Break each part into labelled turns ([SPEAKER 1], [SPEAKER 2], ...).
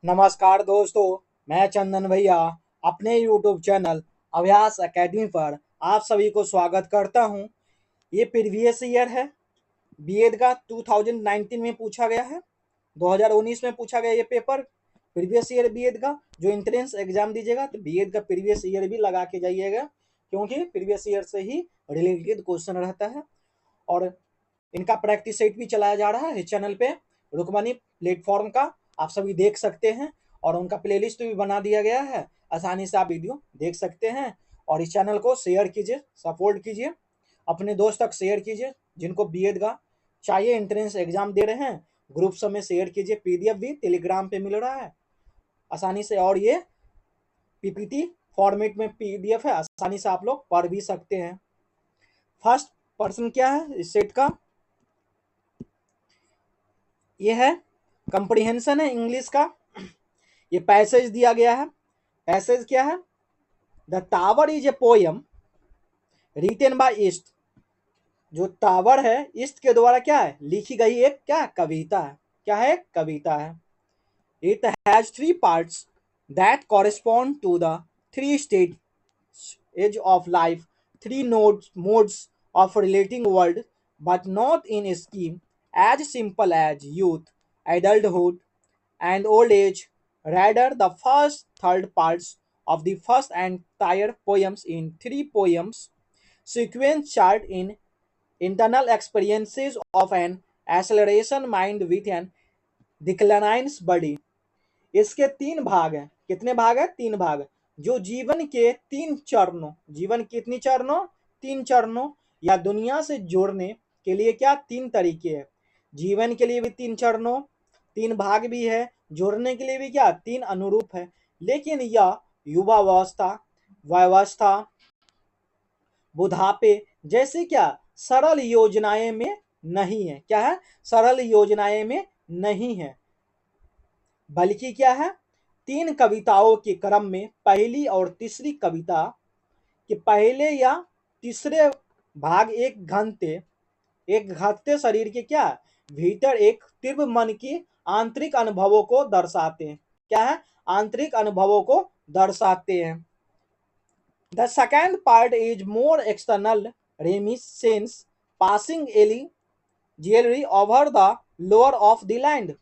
[SPEAKER 1] नमस्कार दोस्तों, मैं चंदन भैया अपने YouTube चैनल अभ्यास एकेडमी पर आप सभी को स्वागत करता हूं। ये प्रीवियस ईयर है, बीएड का 2019 में पूछा गया है, 2019 में पूछा गया ये पेपर। प्रीवियस ईयर बीएड का जो एंट्रेंस एग्जाम दीजिएगा तो बीएड का प्रीवियस ईयर भी लगा के जाइएगा, क्योंकि प्रीवियस ईयर से ही रिलेटेड क्वेश्चन रहता है। और इनका प्रैक्टिस सेट भी चलाया जा रहा है इस चैनल पे, रुकमनी प्लेटफॉर्म का, आप सभी देख सकते हैं। और उनका प्लेलिस्ट भी बना दिया गया है, आसानी से आप वीडियो देख सकते हैं। और इस चैनल को शेयर कीजिए, सपोर्ट कीजिए, अपने दोस्त तक शेयर कीजिए जिनको बीएड का चाहिए, एंट्रेंस एग्जाम दे रहे हैं। ग्रुप सब में शेयर कीजिए, पीडीएफ भी टेलीग्राम पे मिल रहा है आसानी से। और ये पीपीटी फॉर्मेट में पीडीएफ है, आसानी से आप लोग पढ़ भी सकते हैं। फर्स्ट पर्सन क्या है इस सेट का, ये है कंप्रीहेंशन है इंग्लिश का। ये पैसेज दिया गया है। पैसेज क्या है? The tower is a poem written by ईस्ट। जो टावर है ईस्ट के द्वारा क्या है, लिखी गई एक क्या कविता है। क्या है? कविता है। It has three parts that correspond to the three stages of life, three modes of relating world, but not in a scheme as simple as youth, adulthood, and old age. Rather, the first third parts of the first entire poems in three poems sequence chart in internal experiences of an acceleration mind with an declines body. इसके तीन भाग हैं। कितने भाग हैं? तीन भाग। जो जीवन के तीन चरणों, जीवन कितनी चरणों? तीन चरणों, या दुनिया से जोड़ने के लिए क्या तीन तरीके हैं। जीवन के लिए भी तीन चरणों, तीन भाग भी है, जोड़ने के लिए भी क्या तीन अनुरूप है। लेकिन यह युवावस्था, वयावस्था, बुढ़ापे जैसे क्या सरल योजनाएं में नहीं है। क्या है? सरल योजनाएं में नहीं है, बल्कि क्या है, तीन कविताओं के क्रम में पहली और तीसरी कविता के पहले या तीसरे भाग एक घटते शरीर के क्या भीतर एक तीव्र मन की आंतरिक अनुभवों को दर्शाते हैं। क्या है? आंतरिक अनुभवों को दर्शाते हैं। The second part is more external reminiscence passing ally over the lore of the land.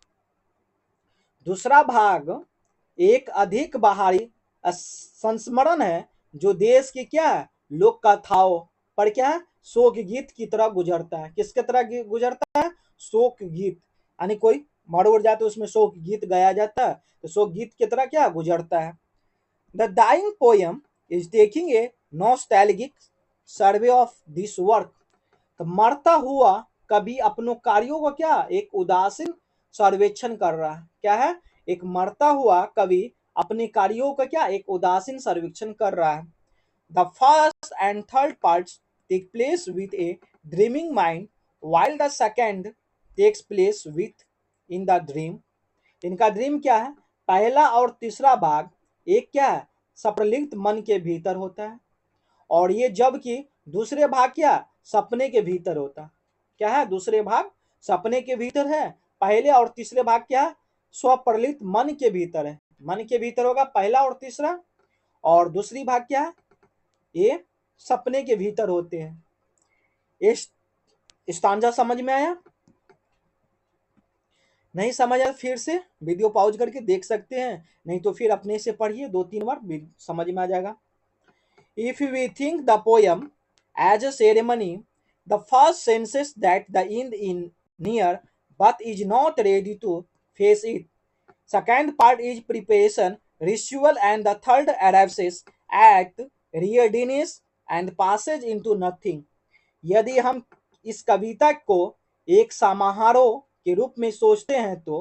[SPEAKER 1] दूसरा भाग एक अधिक बाहरी संस्मरण है, जो देश की क्या है लोक कथाओं पर क्या है शोक गीत की तरह गुजरता है। किसके तरह गुजरता है? शोक गीत, यानी कोई मर उड़ जाए तो उसमें शोक गीत गाया जाता है, तो शोक गीत की तरह क्या गुजरता है। The dying poem is taking a nostalgic survey of this work. तो मरता हुआ कभी अपनों कार्यों को क्या एक उदासीन सर्वेक्षण कर रहा है। क्या है? एक मरता हुआ कवि अपने कार्यों का क्या एक उदासीन सर्वेक्षण कर रहा है। The first and third parts take place with a dreaming mind, while the second takes place within the dream. इनका ड्रीम क्या है? पहला और तीसरा भाग एक क्या है सप्रलिप्त मन के भीतर होता है, और ये जबकि दूसरे भाग क्या सपने के भीतर होता। क्या है? दूसरे भाग सपने के भीतर है, पहले और तीसरे भाग क्या है स्वप्रलित मन के भीतर है। मन के भीतर होगा पहला और तीसरा, और दूसरी भाग क्या है ये सपने के भीतर होते हैं। ये स्टांजा समझ में आया? नहीं समझ आया फिर से वीडियो पॉज करके देख सकते हैं, नहीं तो फिर अपने से पढ़िए, दो तीन बार समझ में आ जाएगा। If we think the poem as a ceremony, the first senses that the end is near but is not ready to face it. Second part is preparation, ritual, and the third arrives at readiness and passes into nothing. यदि हम इस कविता को एक समारोह के रूप में सोचते हैं तो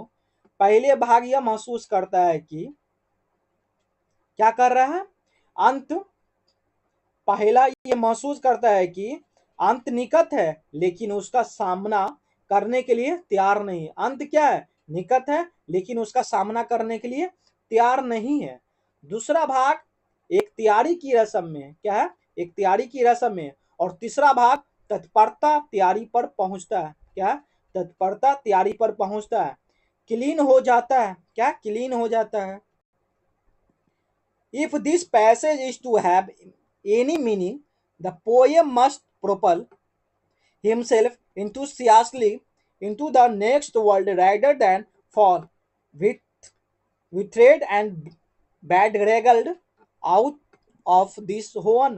[SPEAKER 1] पहले भाग यह महसूस करता है कि क्या कर रहा है, अंत पहला ये महसूस करता है कि अंत निकट है, लेकिन उसका सामना करने के लिए तैयार नहीं। अंत क्या है? निकट है, लेकिन उसका सामना करने के लिए तैयार नहीं है। दूसरा भाग एक तैयारी की रस्म में, क्या है एक तैयारी की रस्म में, और तीसरा भाग तत्परता तैयारी पर पहुंचता है। क्या है? तत्परता तैयारी पर पहुंचता है। क्लीन हो जाता है, क्या क्लीन हो जाता है। If this passage is to have any meaning, the poem must propel himself enthusiastically into the next world rather than fall with betrayed and bedraggled out of this one.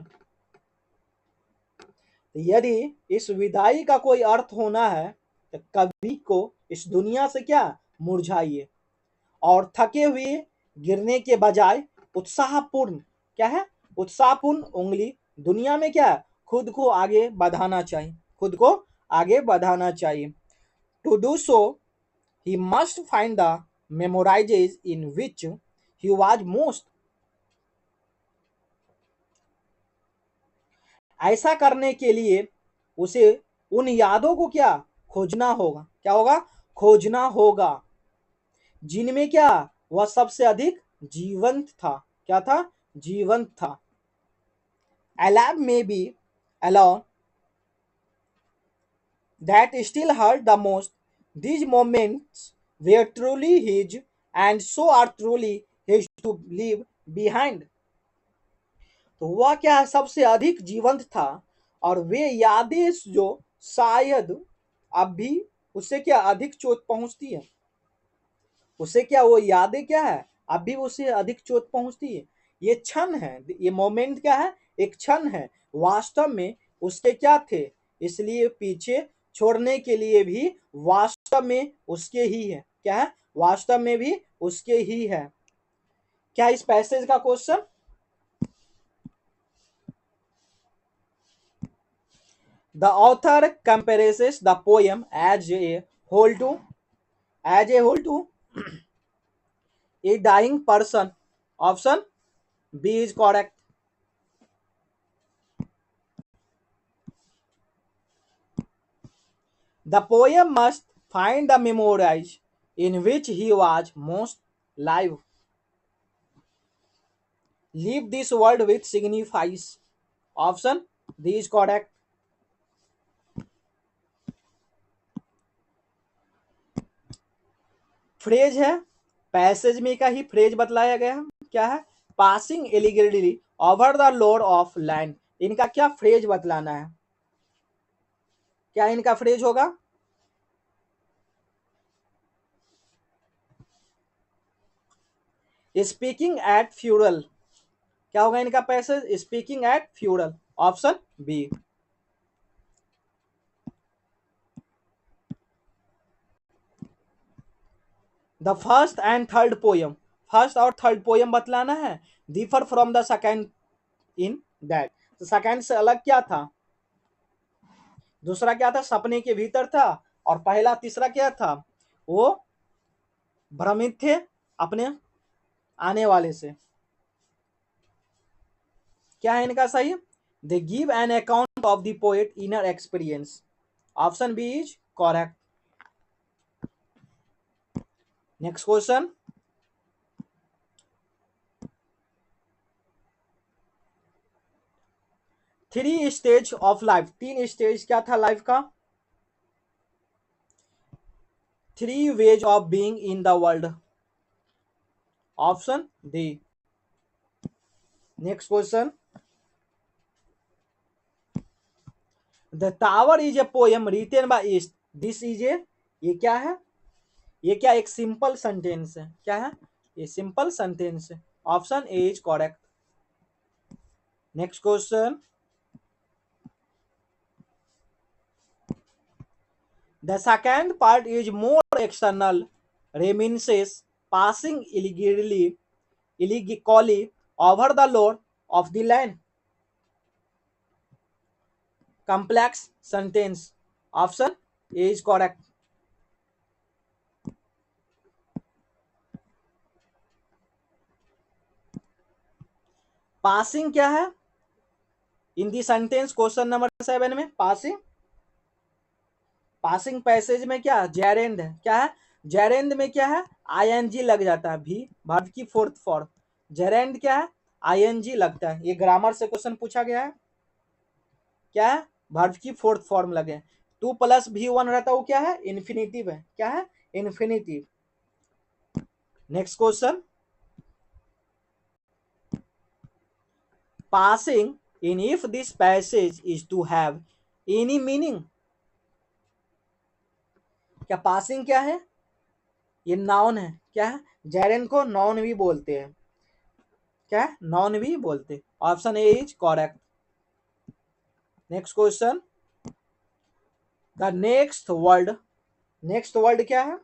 [SPEAKER 1] यदि इस विदाई का कोई अर्थ होना है तो कवि को इस दुनिया से क्या मुरझाइए और थके हुए गिरने के बजाय उत्साहपूर्ण क्या है उत्साहपूर्ण उंगली दुनिया में क्या खुद को आगे बढ़ाना चाहिए, खुद को आगे बढ़ाना चाहिए। To do so he must find the memories in which he was most. ऐसा करने के लिए उसे उन यादों को क्या खोजना होगा, क्या होगा खोजना होगा जिनमें क्या वह सबसे अधिक जीवंत था, क्या था जीवंत था। Alab may be alone that still hurt the most. These moments were truly his and so are truly his to leave behind. तो वह क्या है सबसे अधिक जीवंत था और वे यादें जो शायद अब भी उससे क्या अधिक चोट पहुंचती है, उसे क्या वो यादें क्या है अब भी उसे अधिक चोट पहुंचती है। ये क्षण है, ये मोमेंट क्या है एक क्षण है, वास्तव में उसके क्या थे, इसलिए पीछे छोड़ने के लिए भी वास्तव में उसके ही है, क्या है वास्तव में भी उसके ही है। क्या इस पैसेज का question. The author compares the poem as a whole to a dying person. Option B is correct. The poem must find the memories in which he was most live. Leave this world with signifies. Option D is correct. Phrase है, passage में का ही phrase बतलाया गया है, क्या है passing elegantly over the lord of land. इनका क्या फ्रेज बतलाना है, क्या इनका फ्रेज होगा स्पीकिंग एट फ्यूरल, क्या होगा इनका passage speaking at funeral. Option B. The first and third poem, first और थर्ड पोयम बतलाना है, differ from the second in that. तो सेकेंड से अलग क्या था, दूसरा क्या था सपने के भीतर था और पहला तीसरा क्या था वो भ्रमित थे अपने आने वाले से। क्या है इनका सही, they give an account of the poet inner experience. Option B is correct. Next question, three stage of life, तीन स्टेज क्या था लाइफ का, three ways of being in the world. Option D. Next question, the tower is a poem written by ईस्ट, this is a, ये क्या है ये क्या एक सिंपल सेंटेंस है, क्या है ये सिंपल सेंटेंस है। Option A is correct. Next question, the second part is more external reminiscences passing illegally over the lord of the land। complex sentence। option A is correct। Passing क्या है इन the sentence, question number 7 में passing, passing passage में क्या gerund है, क्या है gerund में क्या है आईएनजी लग जाता है, भी वर्ब की फोर्थ फॉर्म, जेरेंड क्या है आईएनजी लगता है। ये ग्रामर से क्वेश्चन पूछा गया है, क्या है वर्ब की फोर्थ फॉर्म लगे, 2 + V1 रहता है वो क्या है इन्फिनिटिव है, क्या है infinitive. Next question, passing in if this passage is to have any meaning। क्या पासिंग क्या है? ये नाउन है। क्या है? जेरेन को नाउन भी बोलते हैं। क्या है? नाउन भी बोलते हैं। Option A is correct. Next question, the next word क्या है?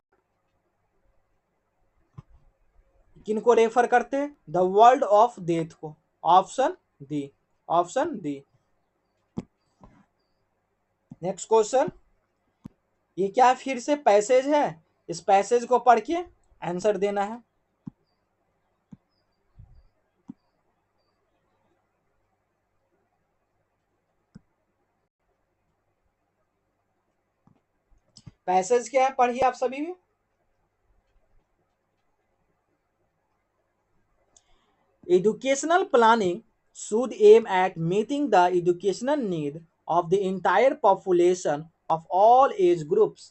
[SPEAKER 1] किनको रेफर करते हैं? द वर्ल्ड ऑफ डेथ को। Option D, option D. Next question, ये क्या फिर से पैसेज है? इस पैसेज को पढ़ के आंसर देना है। पैसेज क्या है? पढ़िए आप सभी भी। Educational planning should aim at meeting the educational need of the entire population of all age groups।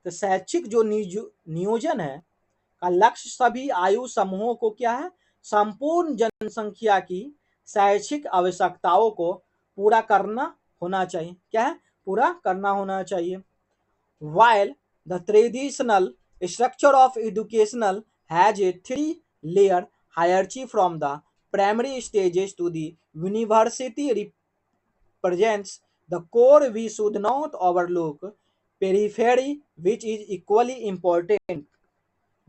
[SPEAKER 1] तो शैक्षिक जो नियोजन है का लक्ष्य सभी आयु समूहों को क्या है? संपूर्ण जनसंख्या की शैक्षिक आवश्यकताओं को पूरा करना होना चाहिए। क्या है? पूरा करना होना चाहिए। While the traditional structure of educational has a three-layer hierarchy from the primary stages to the university represents the core, we should not overlook periphery which is equally important।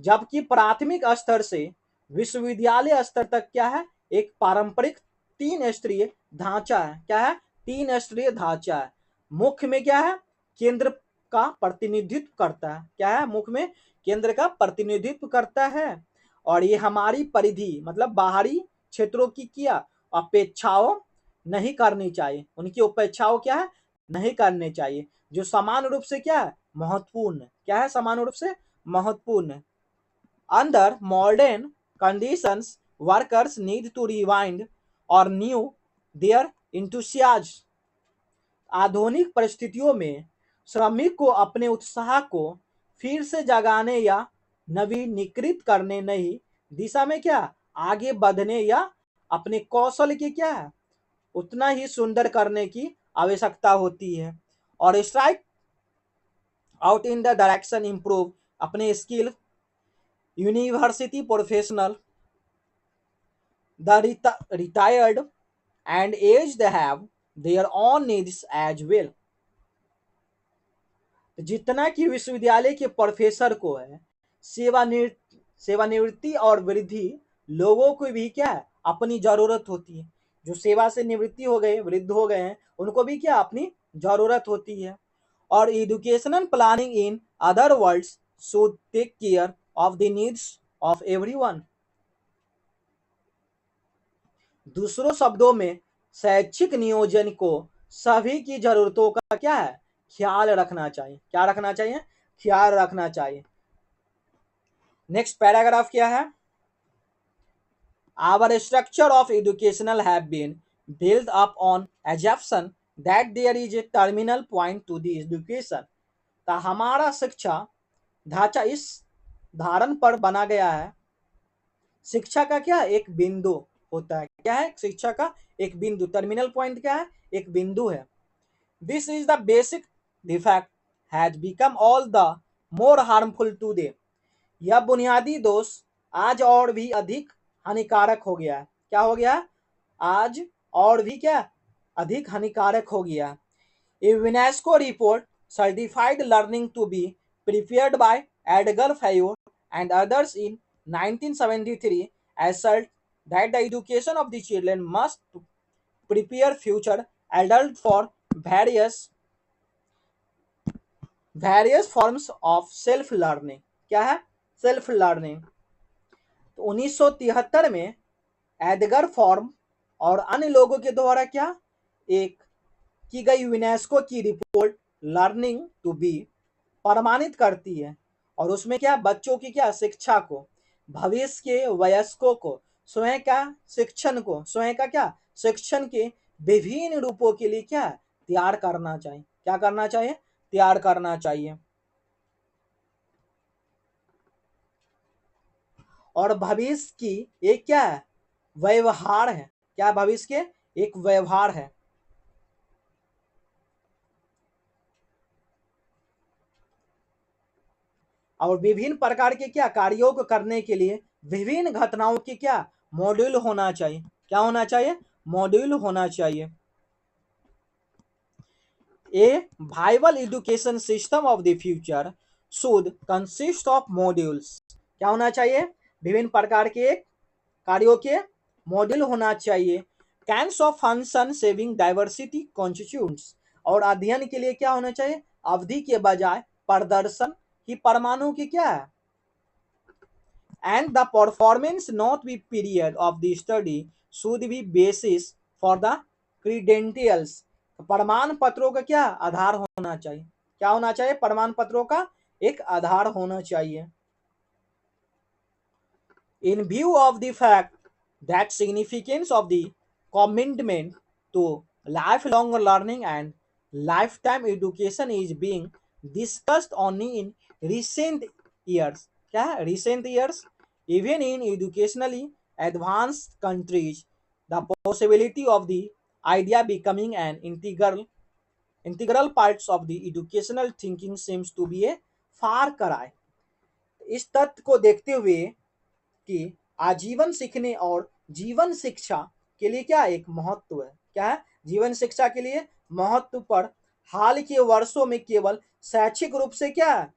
[SPEAKER 1] जबकि प्राथमिक स्तर से विश्वविद्यालय स्तर तक क्या है? एक पारंपरिक तीन स्तरीय ढांचा है। क्या है? तीन स्तरीय ढांचा है। मुख्य में क्या है? केंद्र का प्रतिनिधित्व करता है। क्या है? मुख्य में केंद्र का प्रतिनिधित्व करता है। और ये हमारी परिधि मतलब बाहरी क्षेत्रों की क्या अपेक्षाओं नहीं करनी चाहिए। उनकी उपेक्षाओं क्या है? नहीं करनी चाहिए, जो समान रूप से क्या है? महत्वपूर्ण है। क्या है? समान रूप से महत्वपूर्ण है। Under modern conditions, workers need to rewind or renew their enthusiasm। आधुनिक परिस्थितियों में श्रमिक को अपने उत्साह को फिर से जगाने या नवीनीकृत करने नई दिशा में क्या आगे बढ़ने या अपने कौशल के क्या है उतना ही सुंदर करने की आवश्यकता होती है। और strike out in the direction improve अपने skill university professional, the retired and aged have their own needs as well। जितना कि विश्वविद्यालय के प्रोफेसर को है सेवानिवृत्ति और वृद्धि लोगों को भी क्या है अपनी जरूरत होती है। जो सेवा से निवृत्ति हो गए वृद्ध हो गए हैं उनको भी क्या अपनी जरूरत होती है। और educational planning in other words should take care of the needs of everyone. दूसरों शब्दों में शैक्षिक नियोजन को सभी की जरूरतों का क्या है ख्याल रखना चाहिए। क्या रखना चाहिए? ख्याल रखना चाहिए। नेक्स्ट पैराग्राफ क्या है? Our structure of educational have been built up on assumption that there is a terminal point to the education। तो हमारा शिक्षा ढांचा इस धारण पर बना गया है शिक्षा का क्या एक बिंदु होता है। क्या है? शिक्षा का एक बिंदु, टर्मिनल पॉइंट क्या है? एक बिंदु है। This is the basic defect has become all the more harmful today. यह बुनियादी दोष आज और भी अधिक हानिकारक हो गया है। क्या हो गया? आज और भी क्या अधिक हानिकारक हो गया। A UNESCO report certified learning to be prepared by Edgar Faure and others in 1973 assert that the education of the children must prepare future adults for various forms of self learning। क्या है? Self learning. तो 1973 में Edgar form और अन्य लोगों के द्वारा क्या एक की गई यूनेस्को की रिपोर्ट लर्निंग टू बी प्रमाणित करती है। और उसमें क्या बच्चों की क्या शिक्षा को भविष्य के वयस्कों को स्वयं का क्या शिक्षण के विभिन्न रूपों के लिए क्या तैयार करना चाहिए। क्या करना चाहिए? तैयार करना चाहिए। और भविष्य की एक क्या है, व्यवहार है। क्या भविष्य के एक व्यवहार है। और विभिन्न प्रकार के क्या कार्यों को करने के लिए विभिन्न घटनाओं की क्या मॉड्यूल होना चाहिए। क्या होना चाहिए, मॉड्यूल होना चाहिए। A viable education system of the future should consist of modules। क्या होना चाहिए, विभिन्न प्रकार के कार्यों के मॉड्यूल होना चाहिए। कैंस of function saving diversity constitutes. और अध्ययन के लिए क्या होना चाहिए, अवधि के बजाय प्रदर्शन की परमाणु की क्या है। And the performance not be period of the study should be basis for the credentials. प्रमाण पत्रों का क्या आधार होना चाहिए। क्या होना चाहिए, प्रमाण पत्रों का एक आधार होना चाहिए। In view of the fact that significance of the commitment to lifelong learning and lifetime education is being discussed only in recent years। क्या है, recent years, even in educationally advanced countries the possibility of the idea becoming an integral parts of the educational thinking seems to be a far cry। इस तथ्य को देखते हुए कि आजीवन सीखने और जीवन शिक्षा के लिए क्या एक महत्व है। क्या है, जीवन शिक्षा के लिए महत्व पर हाल के वर्षों में केवल शैक्षिक रूप से क्या है,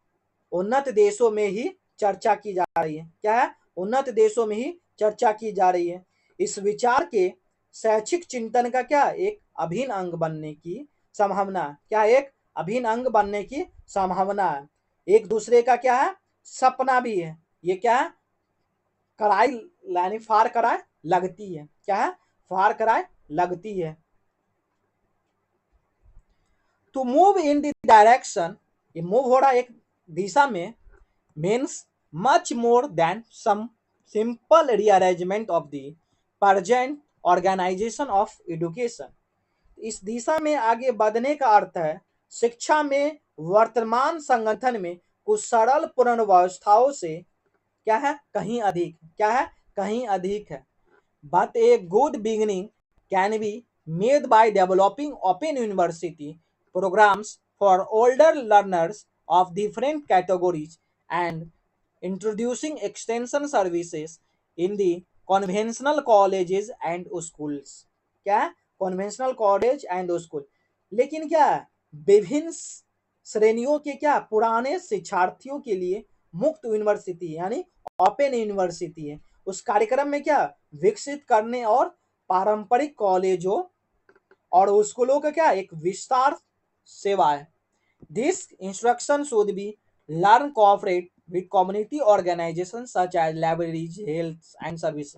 [SPEAKER 1] उन्नत देशों में ही चर्चा की जा रही है। क्या है, उन्नत देशों में ही चर्चा की जा रही है। इस विचार के शैक्षिक चिंतन का क्या एक अभिन्न अंग बनने की संभावना है। क्या एक अभिन्न अंग बनने की संभावना है। एक दूसरे का क्या है, सपना भी है। ये क्या है, कराई यानी फार कराए लगती है। क्या है, फार कराए लगती है। To move in the direction, ये मूव हो रहा है एक दिशा में, means much more than some simple rearrangement of the present organisation of education. इस दिशा में आगे बढ़ने का अर्थ है शिक्षा में वर्तमान संगठन में कुछ सरल पुनर्व्यवस्थाओं से क्या है, कहीं अधिक। क्या है, कहीं अधिक है। But a good beginning can be made by developing open university programs for older learners of different categories and introducing extension services in the conventional colleges and schools। क्या है, conventional college and school। लेकिन क्या है, विभिन्न श्रेणियों के क्या पुराने शिक्षार्थियों के लिए मुक्त यूनिवर्सिटी यानी ओपन यूनिवर्सिटी है। उस कार्यक्रम में क्या विकसित करने और पारंपरिक कॉलेजों और स्कूलों का क्या एक विस्तार सेवा है। This instruction should be learn cooperate with community organisation such as libraries health and service.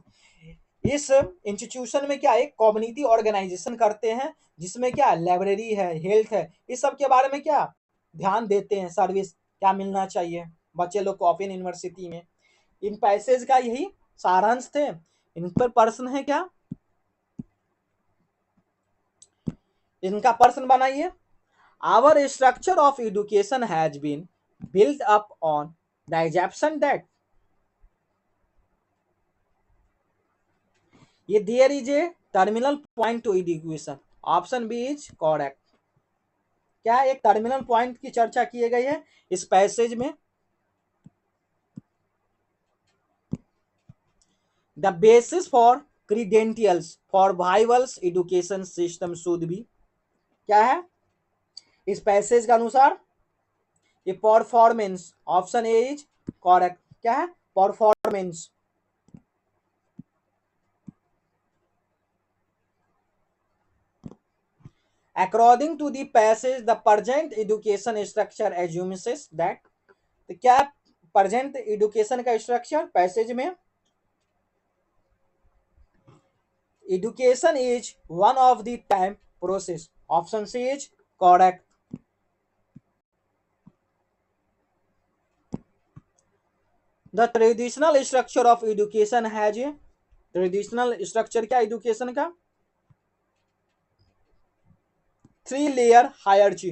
[SPEAKER 1] इस इंस्टीट्यूशन में क्या एक कम्युनिटी ऑर्गेनाइजेशन करते हैं जिसमें क्या लाइब्रेरी है, हेल्थ है, इस सब के बारे में क्या ध्यान देते हैं। सर्विस क्या मिलना चाहिए बच्चे लोग को ओपन यूनिवर्सिटी में। इन पैसेज का यही सारांश थे। इन पर प्रश्न है क्या, इनका प्रश्न बनाइए। Our structure of education has been built up on the assumption that, ये there is a terminal point to education. Option B is correct. क्या एक टर्मिनल पॉइंट की चर्चा की गई है इस पैसेज में। The basis for credentials for viable education system should be, क्या है इस पैसेज के अनुसार, ये performance. Option A is correct. क्या है, performance. According to the passage, the present education structure assumes that, तो क्या present education का structure पैसेज में, education is one of the time process। Option C is correct। The traditional structure of education has a, traditional structure क्या education का, 3 layer hierarchy।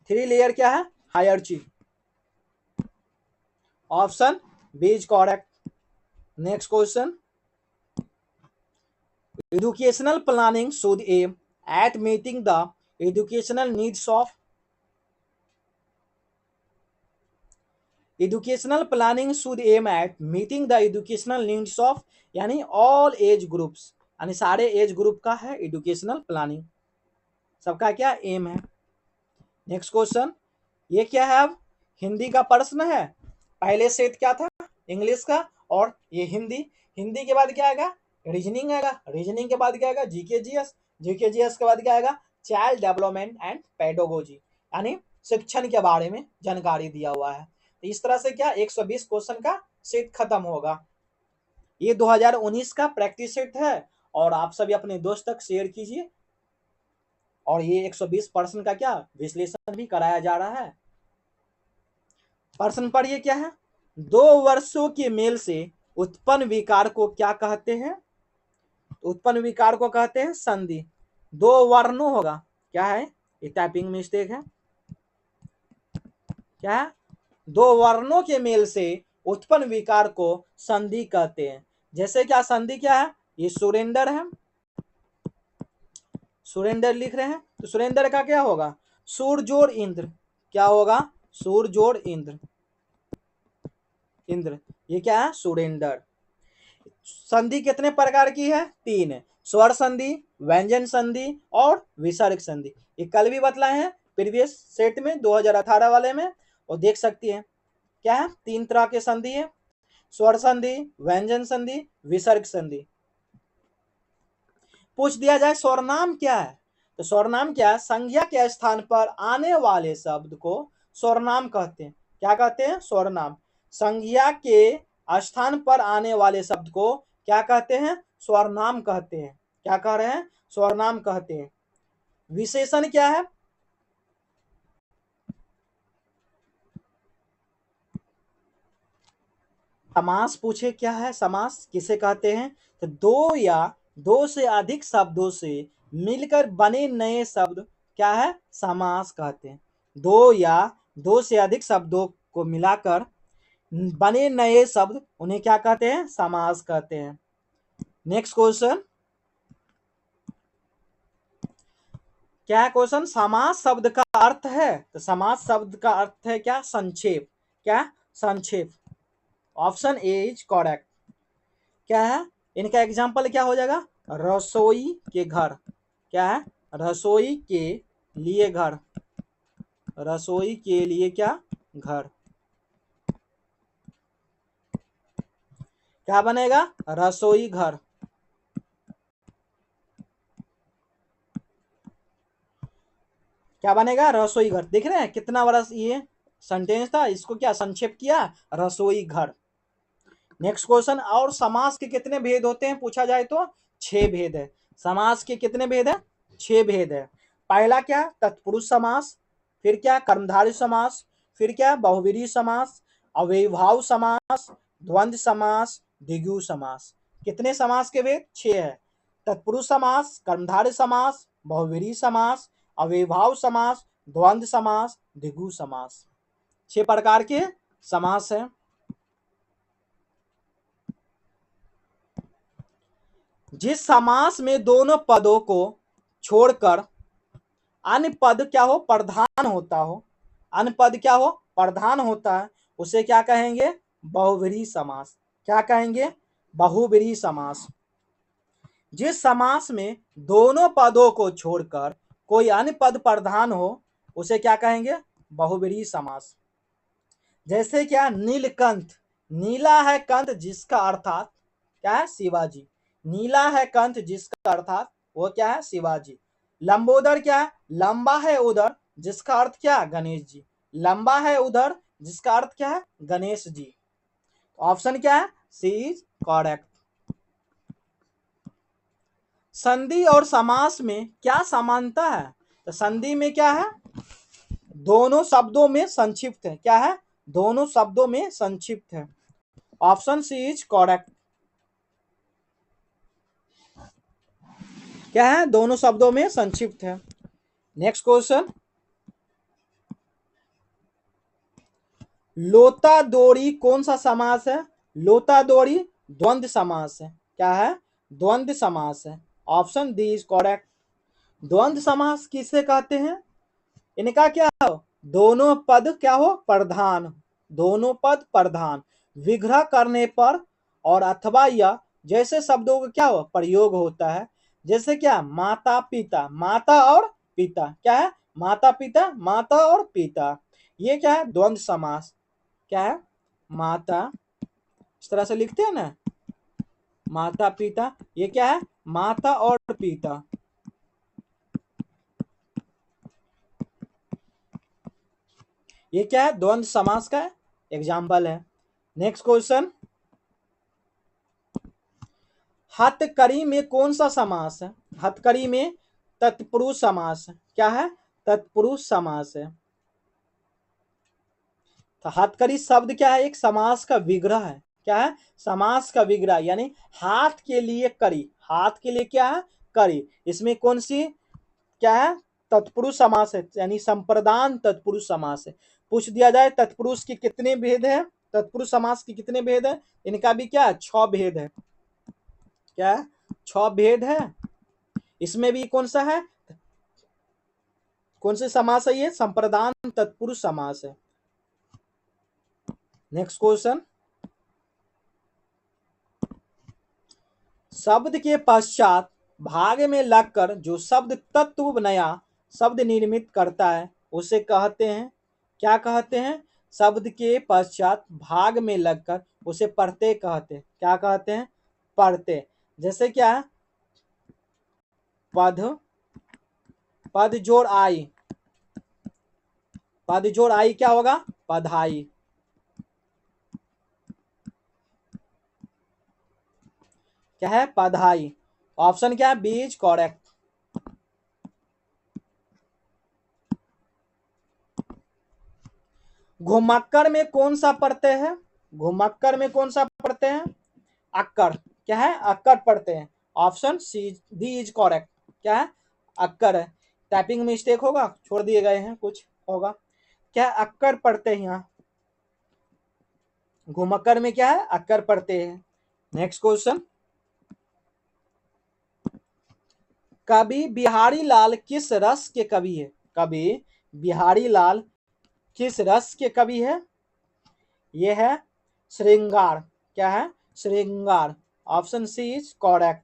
[SPEAKER 1] 3 layer क्या है, hierarchy। Option B is correct. Next question, educational planning should aim at meeting the educational needs of, educational planning should aim at meeting the educational needs of, यानी all age groups, यानी सारे age group का है educational planning, सबका क्या M है। Next question, ये क्या है, अब हिंदी का प्रश्न है। पहले सेट क्या था, इंग्लिश का, और ये हिंदी। हिंदी के बाद क्या आएगा, रीजनिंग आएगा। रीजनिंग के बाद क्या आएगा, जीके जीएस। जीके जीएस के बाद क्या आएगा, चाइल्ड डेवलपमेंट एंड पेडोगोजी, यानी शिक्षण के बारे में जानकारी दिया हुआ है। तो इस तरह से क्या 120 क्वेश्चन का सेट खत्म होगा। ये 2019 का प्रैक्टिस सेट है, और आप सभी अपने दोस्त तक शेयर कीजिए। और ये 120% का क्या विश्लेषण भी कराया जा रहा है। प्रश्न पढ़िए क्या है, दो वर्षों के मेल से उत्पन्न विकार को क्या कहते हैं। उत्पन्न विकार को कहते हैं संधि। दो वर्णों होगा, क्या है, ये टाइपिंग मिस्टेक है। क्या है, दो वर्णों के मेल से उत्पन्न विकार को संधि कहते हैं। जैसे क्या संधि क्या है, ये सुरेंद्र है, सुरेंद्र लिख रहे हैं, तो सुरेंद्र का क्या होगा, सूर जोड़ इंद्र। क्या होगा, सूर जोड़ इंद्र, इंद्र, ये क्या है, सुरेंद्र। संधि कितने प्रकार की है, तीन है, स्वर संधि, व्यंजन संधि और विसर्ग संधि। ये कल भी बतलाए हैं प्रीवियस सेट में 2018 वाले में, और देख सकती है। क्या है, तीन तरह के संधि है, स्वर संधि, व्यंजन संधि, विसर्ग संधि। पूछ दिया जाए स्वरनाम क्या है, तो स्वरनाम क्या है, संज्ञा के स्थान पर आने वाले शब्द को स्वरनाम कहते हैं। क्या कहते हैं, स्वरनाम। संज्ञा के स्थान पर आने वाले शब्द को क्या कहते हैं, स्वरनाम कहते हैं। क्या कह रहे हैं, स्वरनाम कहते हैं। विशेषण क्या है, समास पूछे क्या है, समास किसे कहते हैं, तो दो या दो से अधिक शब्दों से मिलकर बने नए शब्द क्या है, समास कहते हैं। दो या दो से अधिक शब्दों को मिलाकर बने नए शब्द उन्हें क्या कहते हैं, समास कहते हैं। नेक्स्ट क्वेश्चन, क्या है क्वेश्चन, समास शब्द का अर्थ है, तो समास शब्द का अर्थ है क्या, संक्षेप। क्या, संक्षेप। Option A is correct. क्या है, इनका एग्जाम्पल क्या हो जाएगा, रसोई के घर। क्या है, रसोई के लिए घर, रसोई के लिए क्या, घर। क्या बनेगा, रसोई घर। क्या बनेगा, रसोई घर। देख रहे हैं कितना बड़ा ये सेंटेंस था, इसको क्या संक्षेप किया, रसोई घर। नेक्स्ट क्वेश्चन, और समास के कितने भेद होते हैं पूछा जाए तो 6 भेद है। समास के कितने भेद है, 6 भेद है। पहला क्या, तत्पुरुष समास, फिर क्या, कर्मधारय समास, फिर क्या, बहुव्रीहि समास, अव्ययीभाव समास, द्वंद्व समास, द्विगु समास। कितने समास के भेद, 6 है। तत्पुरुष समास, कर्मधारय समास, बहुव्रीहि समास, अव्ययीभाव समास, द्वंद्व समास, द्विगु समास। 6 प्रकार के समास है। जिस समास में दोनों पदों को छोड़कर अन्य पद क्या हो, प्रधान होता हो, अन्य पद क्या हो, प्रधान होता है, उसे क्या कहेंगे, बहुव्रीहि समास। क्या कहेंगे, बहुव्रीहि समास। जिस समास में दोनों पदों को छोड़कर कोई अन्य पद प्रधान हो, उसे क्या कहेंगे, बहुव्रीहि समास। जैसे क्या, नीलकंठ, नीला है कंठ जिसका अर्थात क्या है, शिवाजी। नीला है कंठ जिसका अर्थात वो क्या है, शिवाजी। लंबोदर क्या है, लंबा है उदर जिसका अर्थ क्या, गणेश जी। लंबा है उदर जिसका अर्थ क्या है, गणेश जी। ऑप्शन क्या है, सी इज करेक्ट। संधि और समास में क्या समानता है, तो संधि में क्या है, दोनों शब्दों में संक्षिप्त है। क्या है, दोनों शब्दों में संक्षिप्त है। Option C is correct. क्या है, दोनों शब्दों में संक्षिप्त है। नेक्स्ट क्वेश्चन, लोता दोड़ी कौन सा समास है? लोता दोड़ी द्वंद्व समास है। क्या है? द्वंद्व समास है। Option D is correct. द्वंद्व समास किसे कहते हैं? इनका क्या हो? दोनों पद क्या हो? प्रधान। दोनों पद प्रधान, विग्रह करने पर और अथवा या जैसे शब्दों का क्या हो? प्रयोग होता है। जैसे क्या? माता पिता, माता और पिता। क्या है? माता पिता, माता और पिता। ये क्या है? द्वंद्व समास। क्या है? माता, इस तरह से लिखते हैं ना, माता पिता। ये क्या है? माता और पिता। ये क्या है? द्वंद्व समास का एग्जाम्पल है। नेक्स्ट क्वेश्चन, हथकड़ी में कौन सा समास है? हथकड़ी में तत्पुरुष समास है। क्या है? तत्पुरुष समास है। तो हथकड़ी शब्द क्या है? एक समास का विग्रह है। क्या है? समास का विग्रह, यानी हाथ के लिए कड़ी। हाथ के लिए क्या है? कड़ी। इसमें कौन सी क्या है? तत्पुरुष समास है, यानी संप्रदान तत्पुरुष समास है। पूछ दिया जाए तत्पुरुष के कितने भेद है? तत्पुरुष समास के कितने भेद है? इनका भी क्या है? 6 भेद है। क्या है? 6 भेद है। इसमें भी कौन सा है? कौन से समास है? ये संप्रदान तत्पुरुष समास है। नेक्स्ट क्वेश्चन, शब्द के पश्चात भाग में लगकर जो शब्द तत्व नया शब्द निर्मित करता है उसे कहते हैं, क्या कहते हैं? शब्द के पश्चात भाग में लगकर उसे प्रत्यय कहते हैं। क्या कहते हैं? प्रत्यय। जैसे क्या है? पद, पद जोड़ आई, पद जोड़ आई क्या होगा? पधाई। क्या है? पधाई। ऑप्शन क्या है? B is correct. घुमक्कर में कौन सा प्रत्यय है? घुमक्कर में कौन सा प्रत्यय है? अक्कर। क्या है? अक्कर प्रत्यय है। Option C D is correct. क्या है? अक्कर है। टाइपिंग मिस्टेक होगा, छोड़ दिए गए हैं, कुछ होगा। क्या है? अक्कर प्रत्यय है यहाँ। घुमक्कर में क्या है? अक्कर प्रत्यय है। नेक्स्ट क्वेश्चन, कवि बिहारी लाल किस रस के कवि है? कवि बिहारी लाल किस रस के कवि है? ये है श्रृंगार। क्या है? श्रृंगार। Option C is correct.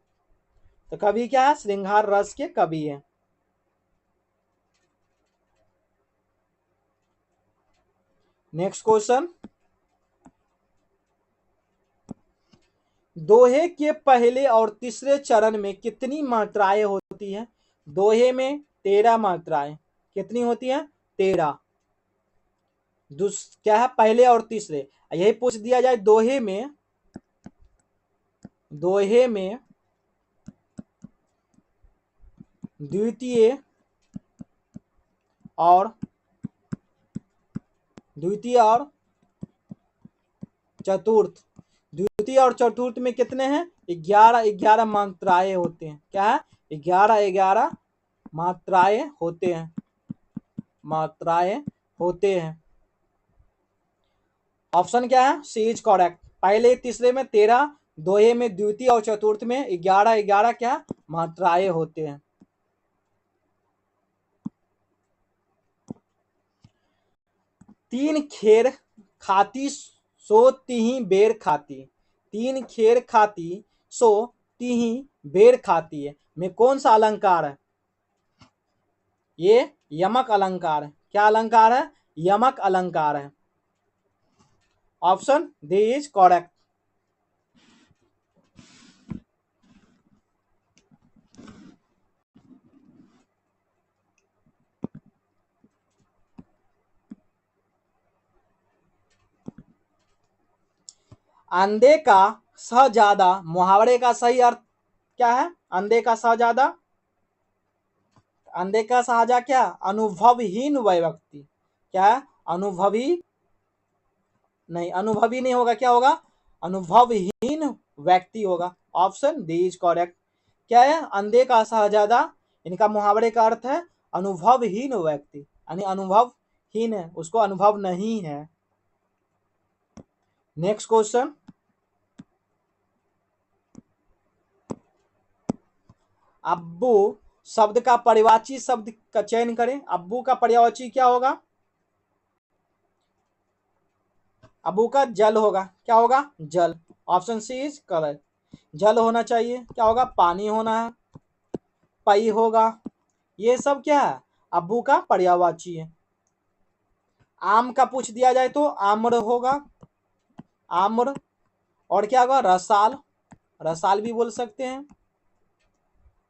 [SPEAKER 1] तो कवि क्या है? श्रृंगार रस के कवि है। नेक्स्ट क्वेश्चन, दोहे के पहले और तीसरे चरण में कितनी मात्राएं होती हैं? दोहे में 13 मात्राएं। कितनी होती हैं? 13। क्या है? पहले और तीसरे। यही पूछ दिया जाए दोहे में, दोहे में द्वितीय और द्वितीय और चतुर्थ, द्वितीय और चतुर्थ में कितने हैं? 11 मात्राएं होते हैं। क्या है? 11 मात्राएं होते हैं। मात्राएं होते हैं। ऑप्शन क्या है? सी इज करेक्ट। पहले तीसरे में 13, दोहे में द्वितीय और चतुर्थ में 11 क्या मात्राएं होते हैं। तीन खेर खाती सो तीही बेर खाती। तीन खेर खाती सो तीही बेर खाती है में कौन सा अलंकार है? ये यमक अलंकार है। क्या अलंकार है? यमक अलंकार है। Option D is correct. अंधे का सहजादा मुहावरे का सही अर्थ क्या है? अंधे का सहजादा, अंधे का सहजा क्या? अनुभवहीन वह व्यक्ति। क्या है? अनुभवी नहीं, अनुभवी नहीं होगा, क्या होगा? अनुभवहीन व्यक्ति होगा। Option D is correct. क्या है? अंधे का शहजादा, इनका मुहावरे का अर्थ है अनुभवहीन व्यक्ति, यानी अनुभवहीन है, उसको अनुभव नहीं है। नेक्स्ट क्वेश्चन, अब्बू शब्द का पर्यायवाची शब्द का चयन करें। अब्बू का पर्यायवाची क्या होगा? अब्बू का जल होगा। क्या होगा? जल। Option C is correct. जल होना चाहिए। क्या होगा? पानी होना है। पई होगा। ये सब क्या है? अब्बू का पर्यायवाची है। आम का पूछ दिया जाए तो आम्र होगा। आम्र। और क्या होगा? रसाल। रसाल भी बोल सकते हैं।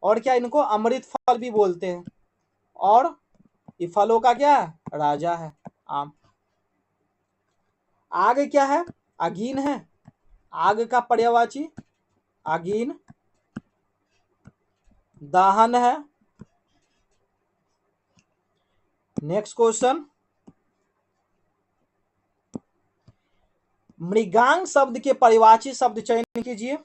[SPEAKER 1] और क्या, इनको अमृत फल भी बोलते हैं। और ये फलों का क्या है? राजा है आम। आग क्या है? अगीन है। आग का पर्यायवाची अगीन। दाहन है। नेक्स्ट क्वेश्चन, मृगांक शब्द के पर्यायवाची शब्द चयन कीजिए।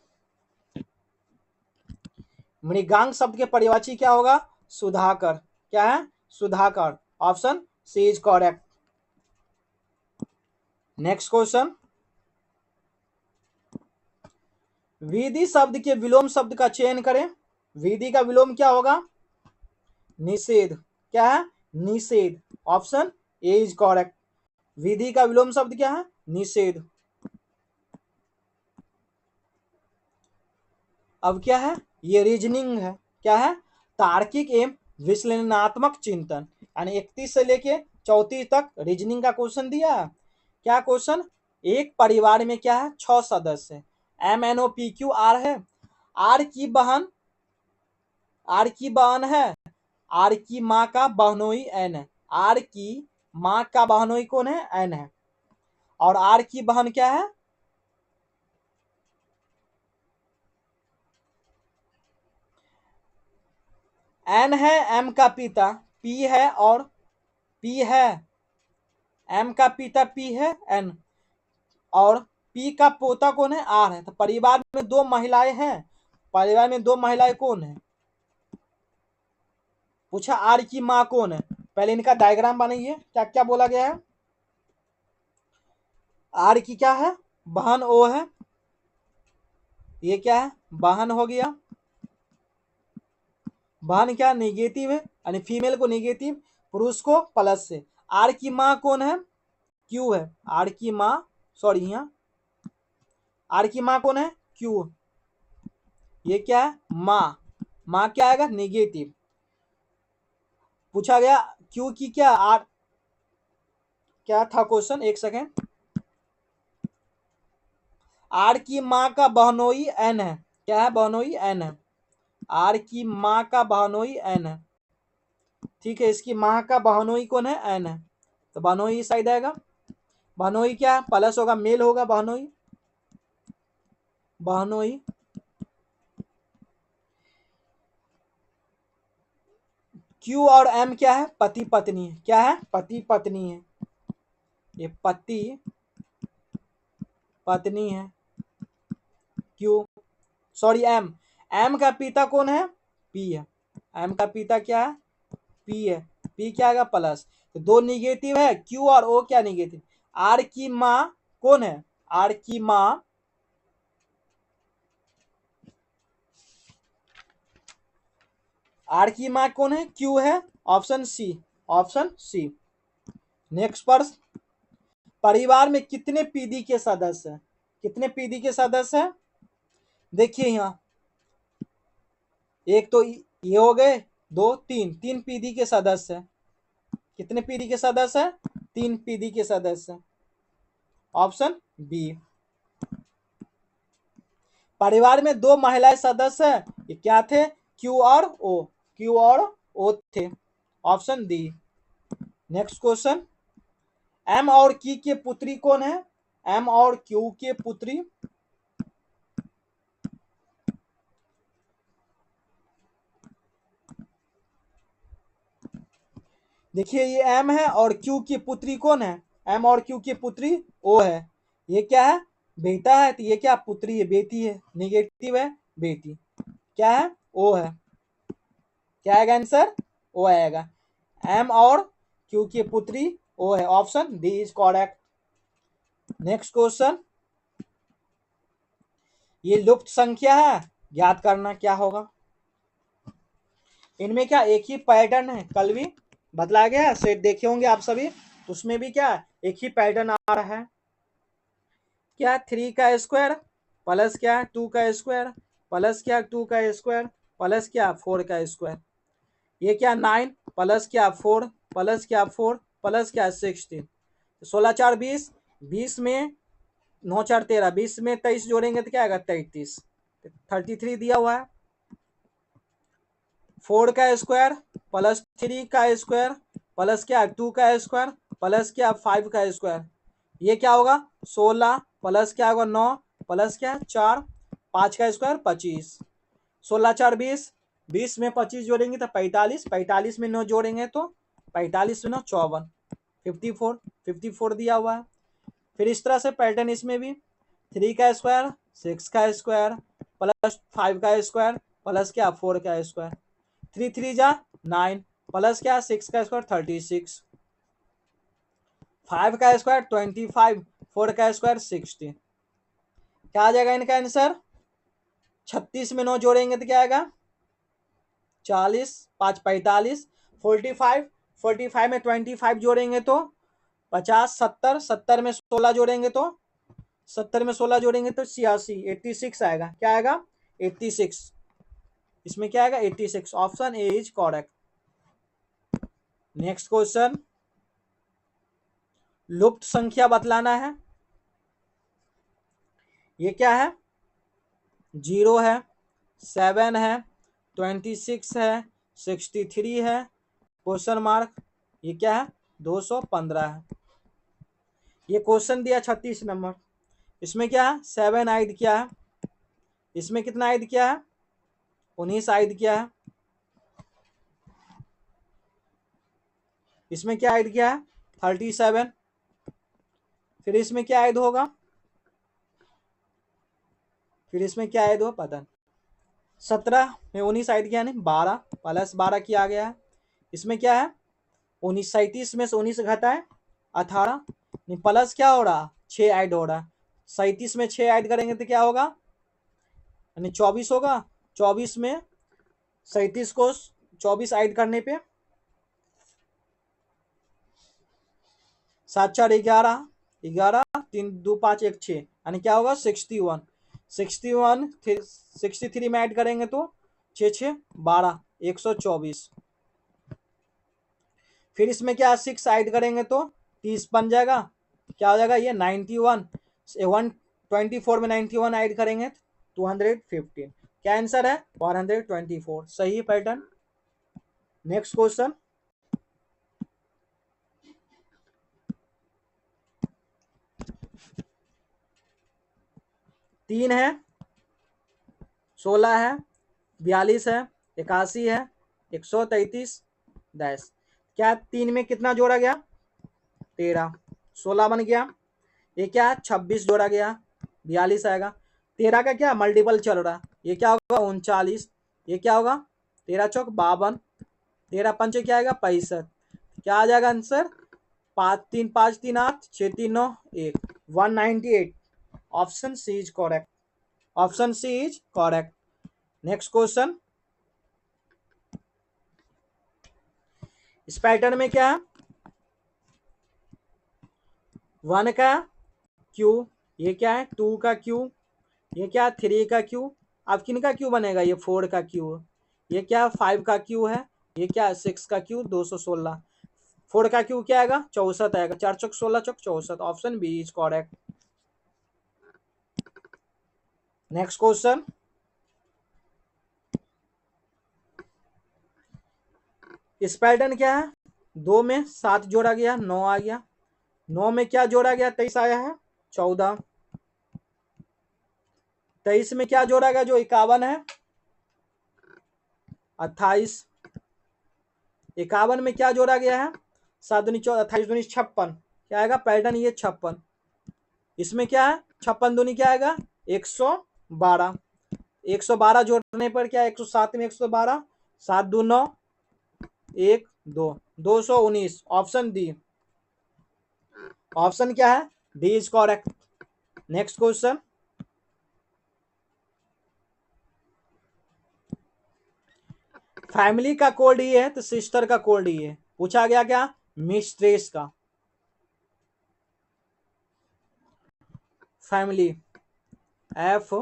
[SPEAKER 1] मृगांक शब्द के पर्यायवाची क्या होगा? सुधाकर। क्या है? Sudhakar. Option C is correct. Next question, विधि शब्द के विलोम शब्द का चयन करें। विधि का विलोम क्या होगा? निषेध। क्या है? निषेध। Option A is correct. विधि का विलोम शब्द क्या है? निषेध। अब क्या है? ये रीजनिंग है। क्या है? तार्किक एवं विश्लेषणात्मक चिंतन, यानी 31 से लेके 34 तक रीजनिंग का क्वेश्चन दिया है। क्या क्वेश्चन? एक परिवार में क्या है? 6 सदस्य है। MNOPQR है। आर की बहन है। आर की माँ का बहनोई एन है। आर की माँ का बहनोई कौन है? एन है। और आर की बहन क्या है? एन है। एम का पिता पी है। और पी है। एम का पिता पी है। एन। और पी का पोता कौन है? आर है। तो परिवार में 2 महिलाएं हैं। परिवार में 2 महिलाएं कौन है? पूछा आर की माँ कौन है। पहले इनका डायग्राम बनाइए। क्या क्या बोला गया है? आर की क्या है? बहन ओ है। ये क्या है? बहन हो गया। बहन क्या? निगेटिव है, यानी फीमेल को निगेटिव, पुरुष को प्लस से। आर की माँ कौन है? क्यू है। आर की माँ, सॉरी यहाँ आर की माँ कौन है? क्यू। ये क्या है? माँ। माँ क्या आएगा? निगेटिव। पूछा गया क्यू की क्या? आर क्या था क्वेश्चन? एक सेकेंड। आर की माँ का बहनोई एन है। क्या है? बहनोई एन है। आर की माँ का बहनोई एन है। ठीक है, इसकी माँ का बहनोई कौन है? एन है। तो बहनोई इस साइड आएगा। बहनोई क्या है? प्लस होगा, मेल होगा बहनोई। बहनोई। क्यू और एम क्या है? पति पत्नी है। क्या है? पति पत्नी है। ये पति पत्नी है। Q, sorry M. एम का पिता कौन है? पी है। एम का पिता क्या है? पी है। पी क्या आएगा? प्लस। तो 2 निगेटिव है। क्यू और ओ क्या? निगेटिव। आर की माँ कौन है? आर की माँ, आर की माँ कौन है? क्यू है। Option C. Option C. Next प्रश्न, परिवार में कितने पीढ़ी के सदस्य हैं? कितने पीढ़ी के सदस्य हैं? देखिए यहाँ, एक तो ये हो गए, 2 3, 3 पीढ़ी के सदस्य हैं। कितने पीढ़ी के सदस्य हैं? 3 पीढ़ी के सदस्य। Option B. परिवार में 2 महिलाएं सदस्य हैं। ये क्या थे? क्यू और ओ। क्यू और ओ थे। Option D. Next question, M और की के पुत्री कौन है? एम और क्यू के पुत्री। देखिए ये एम है और क्यू की पुत्री कौन है? एम और क्यू की पुत्री ओ है। ये क्या है? बेटा है। तो ये क्या? पुत्री है, बेटी है। निगेटिव है, बेटी। क्या है? ओ है। क्या आएगा आंसर? ओ आएगा। एम और क्यू की पुत्री ओ है। Option D is correct. Next question, ये लुप्त संख्या है, ज्ञात करना क्या होगा। इनमें क्या एक ही पैटर्न है, कल भी बतलाया गया है, सेट देखे होंगे आप सभी, तो उसमें भी क्या एक ही पैटर्न आ रहा है। क्या 3 का स्क्वायर प्लस क्या 2 का स्क्वायर प्लस क्या 2 का स्क्वायर प्लस क्या 4 का स्क्वायर। ये क्या 9 प्लस क्या 4 प्लस क्या 4 प्लस क्या 16। 16 4 20, 20 में 9 4 13, 20 में 23 जोड़ेंगे तो क्या आएगा 33, 33 दिया हुआ है। 4 का स्क्वायर प्लस 3 का स्क्वायर प्लस क्या 2 का स्क्वायर प्लस क्या 5 का स्क्वायर। ये क्या होगा 16 प्लस क्या होगा 9 प्लस क्या 4, 5 का स्क्वायर 25। 16 4 20, 20 में 25 जोड़ेंगे तो 45, 45 में 9 जोड़ेंगे तो 45 में 9 54, 54, 54 दिया हुआ है। फिर इस तरह से पैटर्न इसमें भी 3 का स्क्वायर 6 का स्क्वायर प्लस 5 का स्क्वायर प्लस क्या 4 का स्क्वायर। 3 3 जा 9 प्लस क्या 6 का स्क्वायर 36, 5 का स्क्वायर 25, 4 का स्क्वायर 60। क्या आ जाएगा इनका आंसर, 36 में 9 जोड़ेंगे तो क्या आएगा 40, 5 45, 45, 45 में 25 जोड़ेंगे तो 50, 70, 70 में 16 जोड़ेंगे तो 70 में 16 जोड़ेंगे तो 86, 86 आएगा। क्या आएगा 86, इसमें क्या आएगा 86, option A is correct. Next question, लुप्त संख्या बतलाना है। ये क्या है 0 है, 7 है, 26 है, 63 है, क्वेश्चन मार्क, ये क्या है 215 है। ये क्वेश्चन दिया 36 नंबर, इसमें क्या है 7 आइड क्या है, इसमें कितना आइड क्या है 19 आइड क्या है, इसमें क्या आइड क्या है 37, फिर इसमें क्या आइड होगा, फिर इसमें क्या आइड होगा पता नहीं। 17 में 19 आइड क्या नहीं 12 प्लस 12 किया गया है। इसमें क्या है 19, 37 में से 19 घटाए 18, नहीं प्लस क्या हो रहा 6 ऐड हो रहा, 37 में 6 ऐड करेंगे तो क्या होगा यानी 24 होगा। 24 में 37 को 24 ऐड करने पे 7 4 11, 11 3 2 5 1 6, यानी क्या होगा 61, 61 63 में ऐड करेंगे तो 6 6 12, 124। फिर इसमें क्या 6 ऐड करेंगे तो 30 बन जाएगा, क्या हो जाएगा ये 91, 124 में 91 ऐड करेंगे 215। क्या आंसर है 124, सही पैटर्न। नेक्स्ट क्वेश्चन, 3 है, 16 है, 42 है, 81 है, 133 डैश। क्या 3 में कितना जोड़ा गया 13, 16 बन गया, ये क्या 26 जोड़ा गया 42 आएगा। 13 का क्या मल्टीपल चल रहा, ये क्या होगा 39, ये क्या होगा 13 चौक 52, 13 पंचे क्या आएगा 65। क्या आ जाएगा answer 5 3 5 3 8 6 3 9 1, 198, option C is correct, option C is correct. Next question, इस पैटर्न में क्या है 1 का क्यू, ये क्या है 2 का क्यू, ये क्या 3 का क्यू, अब किन का क्यू बनेगा ये 4 का क्यू, ये क्या 5 का क्यू है, ये क्या 6 का क्यू 216, 4 का क्यू क्या आएगा 64 आएगा, 4 चौक 16 चौक 64, option B is correct. Next question, इस पैटर्न क्या है 2 में 7 जोड़ा गया 9 आ गया, 9 में क्या जोड़ा गया 23 आया है 14, 23 में क्या जोड़ा गया जो 51 है 28, 51 में क्या जोड़ा गया है 7 दूनी 14, 28 दूनी 56, क्या आएगा पैटर्न ये 56। इसमें क्या है 56 दूनी क्या आएगा 112, 112 जोड़ने पर क्या 107 में 112, 7 2 9 1 2, 219, ऑप्शन डी, ऑप्शन क्या है D is correct. Next question, family का कोड ये है तो सिस्टर का कोड ये है। पूछा गया क्या, मिस्ट्रेस का। फैमिली FAMILY,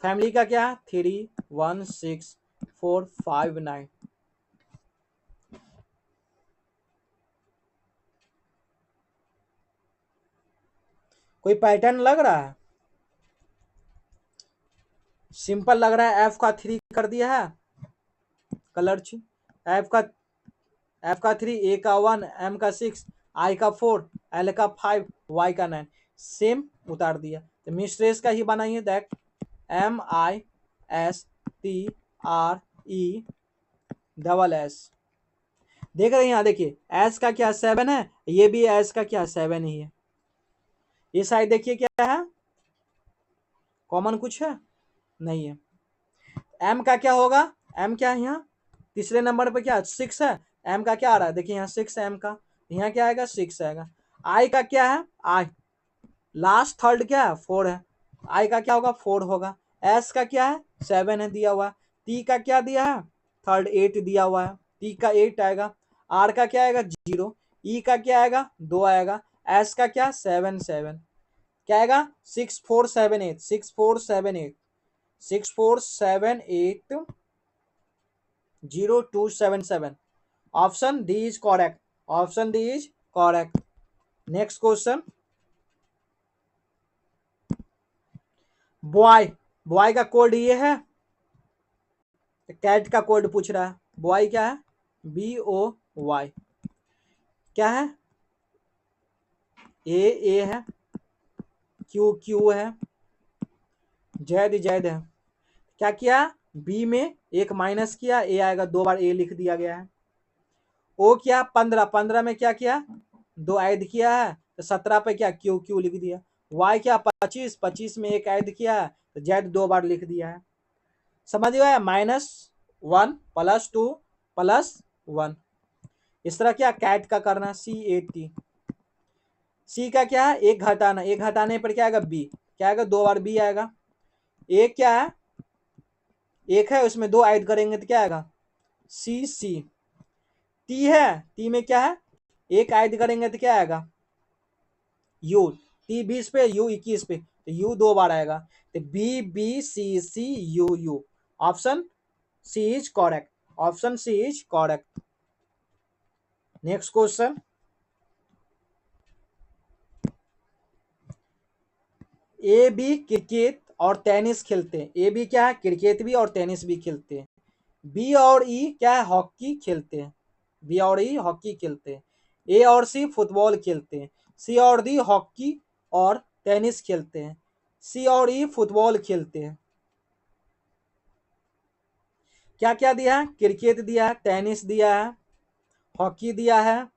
[SPEAKER 1] फैमिली का क्या, 316459। कोई पैटर्न लग रहा है, सिंपल लग रहा है। एफ का 3 कर दिया है, कलर एफ का 3, ए का 1, एम का 6, आई का 4, एल का 5, वाई का 9, सेम उतार दिया। तो मिस्ट्रेस का ही बनाइए, देख MISTRESS। देख रहे हैं यहाँ, देखिए एस का क्या 7 है, ये भी एस का क्या 7 ही है। ये साइड देखिए क्या है, कॉमन कुछ है नहीं है। एम का क्या होगा, एम क्या है यहाँ तीसरे नंबर पे क्या 6 है, एम का क्या आ रहा है, देखिए यहाँ 6 एम का, यहाँ क्या आएगा 6 आएगा। आई का क्या है, आई लास्ट थर्ड क्या है 4 है, आई का क्या होगा 4 होगा। एस का क्या है 7 है दिया हुआ। टी का क्या दिया है, थर्ड 8 दिया हुआ है, टी का 8 आएगा। आर का क्या आएगा 0, ई का क्या आएगा 2 आएगा। एस का क्या 7 7 क्या आएगा 6478 6478 6478 0277। Option D is correct, option D is correct. Next question, boy, boy का कोड ये है, कैट का कोड पूछ रहा है। बॉय क्या है, BOY, क्या है ए है, क्यू है, जेड है। क्या किया, बी में एक माइनस किया, ए आएगा 2 बार ए लिख दिया गया है। ओ क्या 15 में क्या किया 2 ऐड किया है, तो 17 पे क्या क्यू लिख दिया। वाई क्या 25 में एक ऐड किया है, तो जेड 2 बार लिख दिया है। समझ गया, -1 +2 +1। इस तरह क्या कैट का करना, CAT। सी का क्या है, एक घटाना, एक घटाने पर क्या आएगा बी, क्या आएगा 2 बार बी आएगा। एक क्या है, एक है उसमें 2 ऐड करेंगे तो क्या आएगा सी। टी है, टी में क्या है एक ऐड करेंगे तो क्या आएगा यू। टी 20 पे, यू 21 पे, तो यू 2 बार आएगा, तो BBCCU। Option C is correct, option C is correct. Next question, A B cricket और टेनिस खेलते हैं। ए बी क्या है, क्रिकेट भी और टेनिस भी खेलते हैं। बी और ई क्या है, हॉकी खेलते हैं। बी और ई हॉकी खेलते हैं। ए और सी फुटबॉल खेलते हैं। सी और डी हॉकी और टेनिस खेलते हैं। सी और ई फुटबॉल खेलते हैं। क्या क्या दिया है, क्रिकेट दिया है, टेनिस दिया है, हॉकी दिया है,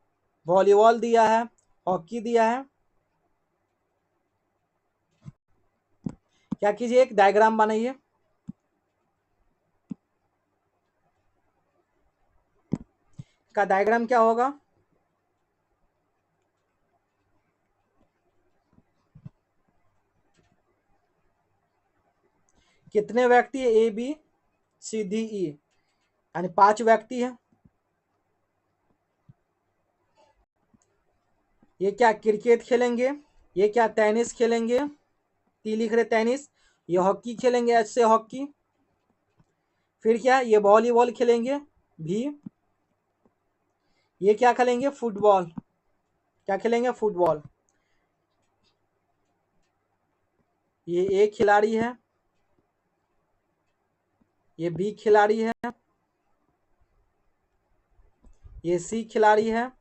[SPEAKER 1] वॉलीबॉल दिया है, हॉकी दिया है। क्या कीजिए, एक डायग्राम बनाइए। का डायग्राम क्या होगा, कितने व्यक्ति है, ABCDE, यानी 5 व्यक्ति है। ये क्या क्रिकेट खेलेंगे, ये क्या टेनिस खेलेंगे, टी लिख रहे टेनिस। ये हॉकी खेलेंगे, एच से हॉकी। फिर क्या, ये वॉलीबॉल खेलेंगे भी। ये क्या खेलेंगे, फुटबॉल, क्या खेलेंगे फुटबॉल। ये ए खिलाड़ी है, ये बी खिलाड़ी है, ये सी खिलाड़ी है,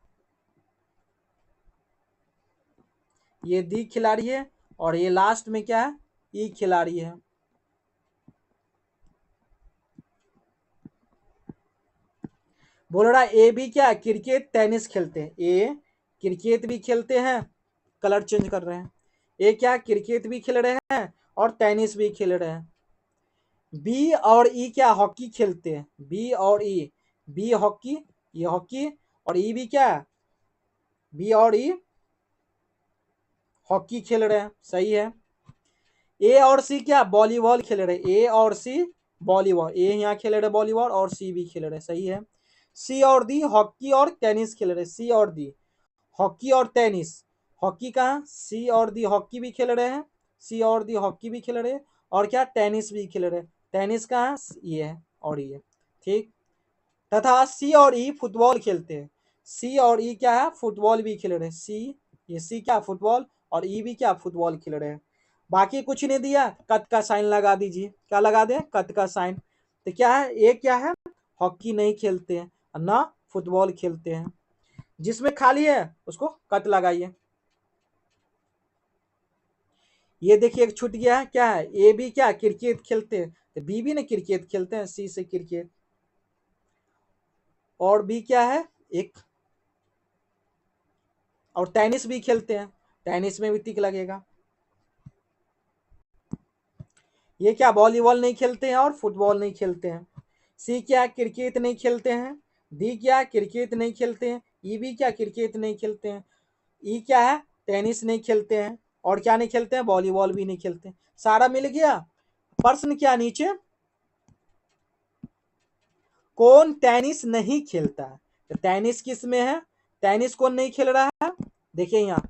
[SPEAKER 1] ये डी खिलाड़ी है, और ये लास्ट में क्या है, ई खिलाड़ी है। बोल रहा ए भी क्या क्रिकेट टेनिस खेलते हैं। ए क्रिकेट भी खेलते हैं, कलर चेंज कर रहे हैं। ए क्या क्रिकेट भी खेल रहे हैं और टेनिस भी खेल रहे हैं। बी और ई क्या हॉकी खेलते हैं, बी और ई, बी हॉकी, ये हॉकी, और ई भी क्या, बी और ई हॉकी खेल रहे हैं, सही है। ए और सी क्या वॉलीबॉल खेल रहे, ए और सी वॉलीबॉल, ए यहाँ खेल रहे वॉलीबॉल और सी भी खेल रहे, सही है। सी और डी हॉकी और टेनिस खेल रहे, सी और डी हॉकी और टेनिस, हॉकी कहाँ, सी और दी हॉकी भी खेल रहे हैं, सी और दी हॉकी भी खेल रहे हैं, और क्या टेनिस भी खेल रहे हैं, टेनिस कहाँ ये है और ये, ठीक। तथा सी और ई फुटबॉल खेलते हैं, सी और ई क्या है फुटबॉल भी खेल रहे हैं, सी ये सी क्या फुटबॉल और ई भी क्या फुटबॉल खेल रहे हैं। बाकी कुछ नहीं दिया, कट का साइन लगा दीजिए, क्या लगा दें कट का साइन। तो क्या है ए क्या है हॉकी नहीं खेलते हैं ना फुटबॉल खेलते हैं, जिसमें खाली है उसको कट लगाइए। ये देखिए एक छूट गया है, क्या है ए भी क्या क्रिकेट खेलते हैं, तो बी भी ना क्रिकेट खेलते हैं, सी से क्रिकेट, और बी क्या है एक, और टेनिस भी खेलते हैं, टेनिस में भी टिक लगेगा। ये क्या वॉलीबॉल नहीं खेलते हैं और फुटबॉल नहीं खेलते हैं, सी क्या क्रिकेट नहीं खेलते हैं, डी क्या क्रिकेट नहीं खेलते हैं, ई भी क्या क्रिकेट नहीं खेलते हैं, ई क्या है टेनिस नहीं खेलते हैं, और क्या नहीं खेलते हैं वॉलीबॉल भी नहीं खेलते हैं। सारा मिल गया। प्रश्न क्या नीचे, कौन टेनिस नहीं खेलता है, तो टेनिस किस में है, टेनिस कौन नहीं खेल रहा है, देखिए यहाँ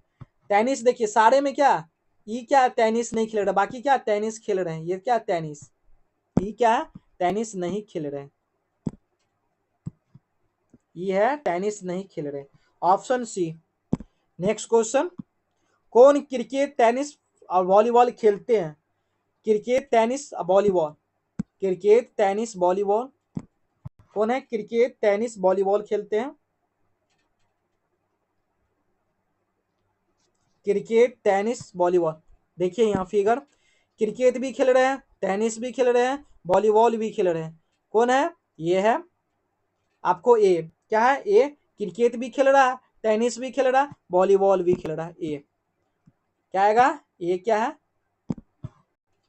[SPEAKER 1] टेनिस, देखिए सारे में क्या ई क्या टेनिस नहीं खेल रहा, बाकी क्या टेनिस खेल रहे हैं, ये क्या टेनिस, ई क्या है टेनिस नहीं खेल रहे, ये है टेनिस नहीं खेल रहे, ऑप्शन सी। नेक्स्ट क्वेश्चन, कौन क्रिकेट टेनिस और वॉलीबॉल खेलते हैं, cricket tennis volleyball, cricket tennis volleyball, कौन है क्रिकेट टेनिस वॉलीबॉल खेलते हैं, क्रिकेट टेनिस वॉलीबॉल। देखिए यहाँ फिगर, क्रिकेट भी खेल रहे हैं, टेनिस भी खेल रहे हैं, वॉलीबॉल भी खेल रहे हैं, कौन है ये है आपको ए, क्या है ए क्रिकेट भी खेल रहा है, टेनिस भी खेल रहा है, वॉलीबॉल भी खेल रहा है, ए क्या आएगा, ए क्या है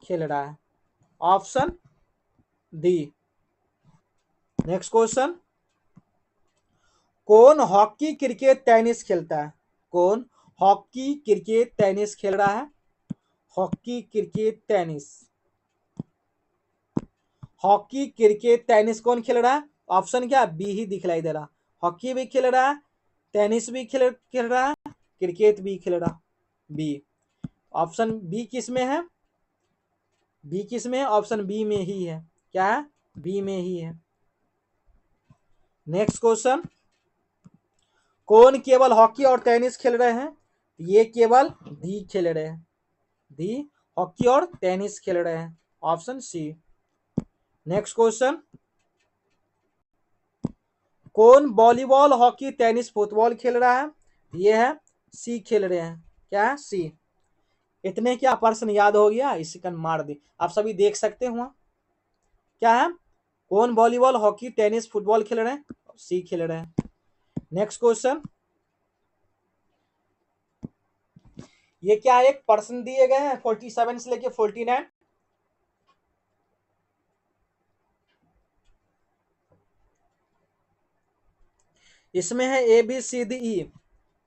[SPEAKER 1] खेल रहा है, ऑप्शन डी। नेक्स्ट क्वेश्चन, कौन हॉकी क्रिकेट टेनिस खेलता है, कौन हॉकी क्रिकेट टेनिस खेल रहा है, hockey cricket tennis, hockey cricket tennis कौन खेल रहा है, ऑप्शन क्या बी ही दिखलाई दे रहा, हॉकी भी खेल रहा है, टेनिस भी खेल रहा है, क्रिकेट भी खेल रहा, बी, ऑप्शन बी किस में है, बी किस में है, ऑप्शन बी में ही है, क्या है बी में ही है। नेक्स्ट क्वेश्चन, कौन केवल हॉकी और टेनिस खेल रहे हैं, ये केवल डी खेल रहे हैं, डी हॉकी और टेनिस खेल रहे हैं, ऑप्शन सी। नेक्स्ट क्वेश्चन, कौन वॉलीबॉल हॉकी टेनिस फुटबॉल खेल रहा है, ये है सी खेल रहे हैं, क्या है सी। इतने क्या प्रश्न याद हो गया, इसी का मार दे, आप सभी देख सकते हो क्या है, कौन वॉलीबॉल हॉकी टेनिस फुटबॉल खेल रहे हैं, सी खेल रहे हैं। नेक्स्ट क्वेश्चन, ये क्या एक प्रश्न दिए गए हैं 47 से लेके 49, इसमें है A B C D E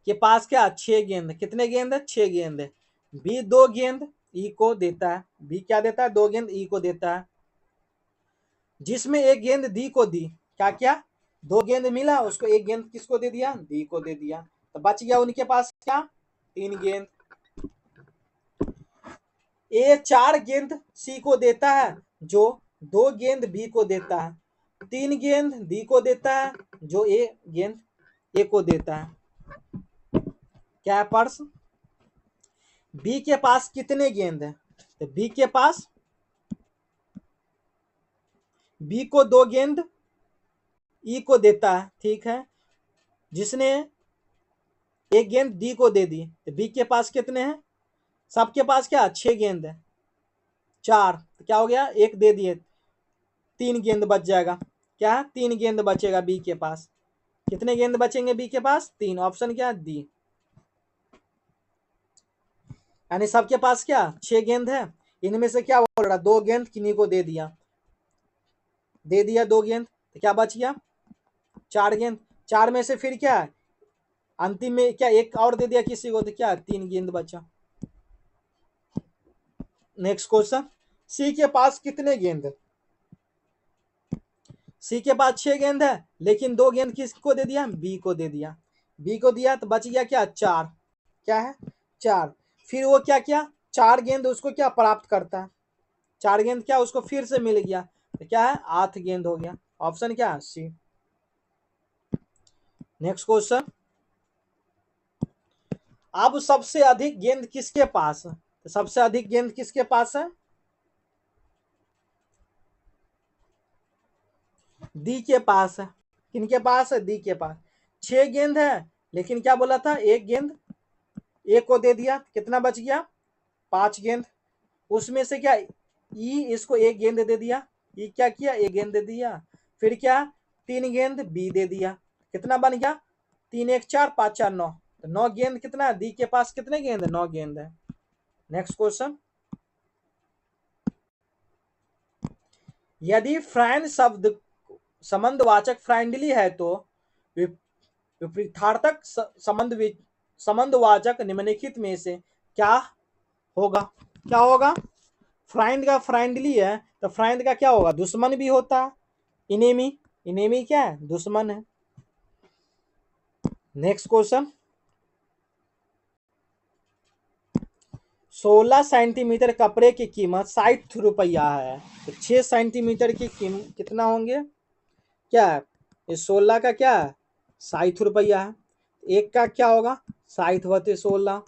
[SPEAKER 1] के पास क्या 6 गेंद, कितने गेंद है 6 गेंद है, बी 2 गेंद ई को देता है, बी क्या देता है 2 गेंद ई को देता है, जिसमें एक गेंद डी को दी, क्या क्या 2 गेंद मिला, उसको एक गेंद किसको दे दिया डी को दे दिया, तो बच गया उनके पास क्या 3 गेंद। ए 4 गेंद सी को देता है, जो 2 गेंद बी को देता है, 3 गेंद डी को देता है, जो ए गेंद ए को देता है। क्या है प्रश्न, बी के पास कितने गेंद है, तो बी के पास, बी को 2 गेंद ई को देता है, ठीक है, जिसने एक गेंद डी को दे दी, तो बी के पास कितने हैं, सबके पास क्या 6 गेंद है, 4, तो क्या हो गया एक दे दिए, 3 गेंद बच जाएगा, क्या 3 गेंद बचेगा बी के पास, कितने गेंद बचेंगे बी के पास 3, ऑप्शन क्या डी, यानी सबके पास क्या 6 गेंद है, इनमें से क्या बोल रहा 2 गेंद किन्हीं को दे दिया, 2 गेंद, तो क्या बच गया 4 गेंद, 4 में से फिर क्या है अंतिम में क्या एक और दे दिया किसी को, तो क्या 3 गेंद बचा। नेक्स्ट क्वेश्चन, सी के पास कितने गेंद है? सी के पास 6 गेंद है, लेकिन 2 गेंद किसको दे दिया? बी को दे दिया। बी को दिया तो बच गया क्या? 4। क्या है? 4। फिर वो क्या किया? 4 गेंद उसको क्या प्राप्त करता है? 4 गेंद क्या उसको फिर से मिल गया, तो क्या है? 8 गेंद हो गया। ऑप्शन क्या है? सी। नेक्स्ट क्वेश्चन, अब सबसे अधिक गेंद किसके पास है? तो सबसे अधिक गेंद किसके पास है? डी के पास है। किनके पास है? डी के पास। 6 गेंद है, लेकिन क्या बोला था? 1 गेंद ए को दे दिया, कितना बच गया? 5 गेंद। उसमें से क्या ई इसको 1 गेंद दे दिया, ई क्या किया? 1 गेंद दे दिया। फिर क्या? 3 गेंद बी दे दिया, कितना बन गया? 3 1 4 5 4 9, तो 9 गेंद कितना है? डी के पास कितने गेंद है? 9 गेंद है। नेक्स्ट क्वेश्चन, यदि फ्रेंड शब्द संबंधवाचक फ्रेंडली है तो विपरीतार्थक संबंधवाचक निम्नलिखित में से क्या होगा? क्या होगा? फ्रेंड का फ्रेंडली है तो फ्रेंड का क्या होगा? दुश्मन भी होता है। इनेमी, इनेमी क्या है? दुश्मन है। नेक्स्ट क्वेश्चन, 16 सेंटीमीटर कपड़े की कीमत 60 रुपया है, तो 6 सेंटीमीटर की कीमत कितना होंगे? क्या है? ये 16 का क्या है? 60 रुपया है। एक का क्या होगा? 60 बटे 16।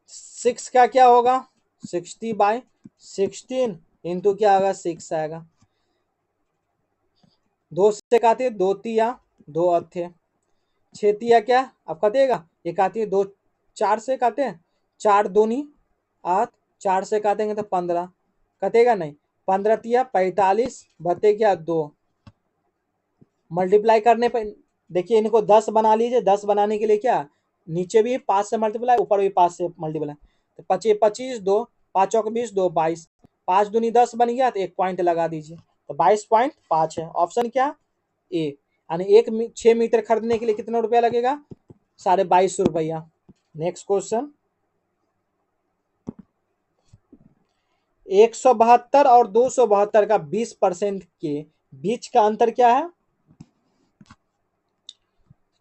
[SPEAKER 1] 6 का क्या होगा? 60/16 इंटू क्या होगा? 6 आएगा। 2 से काटे, 2 तिया 2 अथे, 6 तिया क्या अब कटेगा? एक आती है 2, 4 से काटे, 4 दूनी 8, 4 से काटेंगे तो 15, कटेगा नहीं। 15 तिया 45 बटे क्या? 2। मल्टीप्लाई करने पर देखिए, इनको 10 बना लीजिए। 10 बनाने के लिए क्या? नीचे भी 5 से मल्टीप्लाई, ऊपर भी 5 से मल्टीप्लाई, तो 25 25 2 5 चौक 20 2 22, 5 दूनी 10 बन गया, तो 1 पॉइंट लगा दीजिए, तो 22.5 है। ऑप्शन क्या? ए। यानी 6 मीटर खरीदने के लिए कितना रुपया लगेगा? 22.5 रुपया। नेक्स्ट क्वेश्चन, 172 और 272 का 20% के बीच का अंतर क्या है?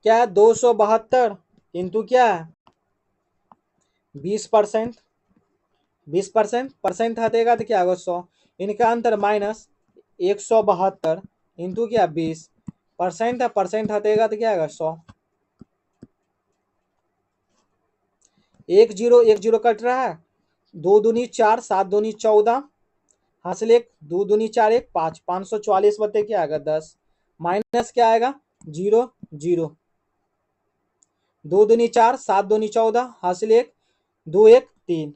[SPEAKER 1] क्या है? 272 इंटू क्या है? 20%। 20% परसेंट हटेगा तो क्या होगा? 100। इनका अंतर माइनस 172 इंटू क्या? 20%। है परसेंट हटेगा तो क्या आएगा? 100। 1 0 1 0 कट रहा है। 2 दूनी 4 7 दूनी 14, हासिल 1 2 दूनी 4 1 5, 544 बटे क्या आएगा? 10। माइनस क्या आएगा? 0 0, 2 दूनी 4 7 दूनी 14, हासिल 1 2 1 3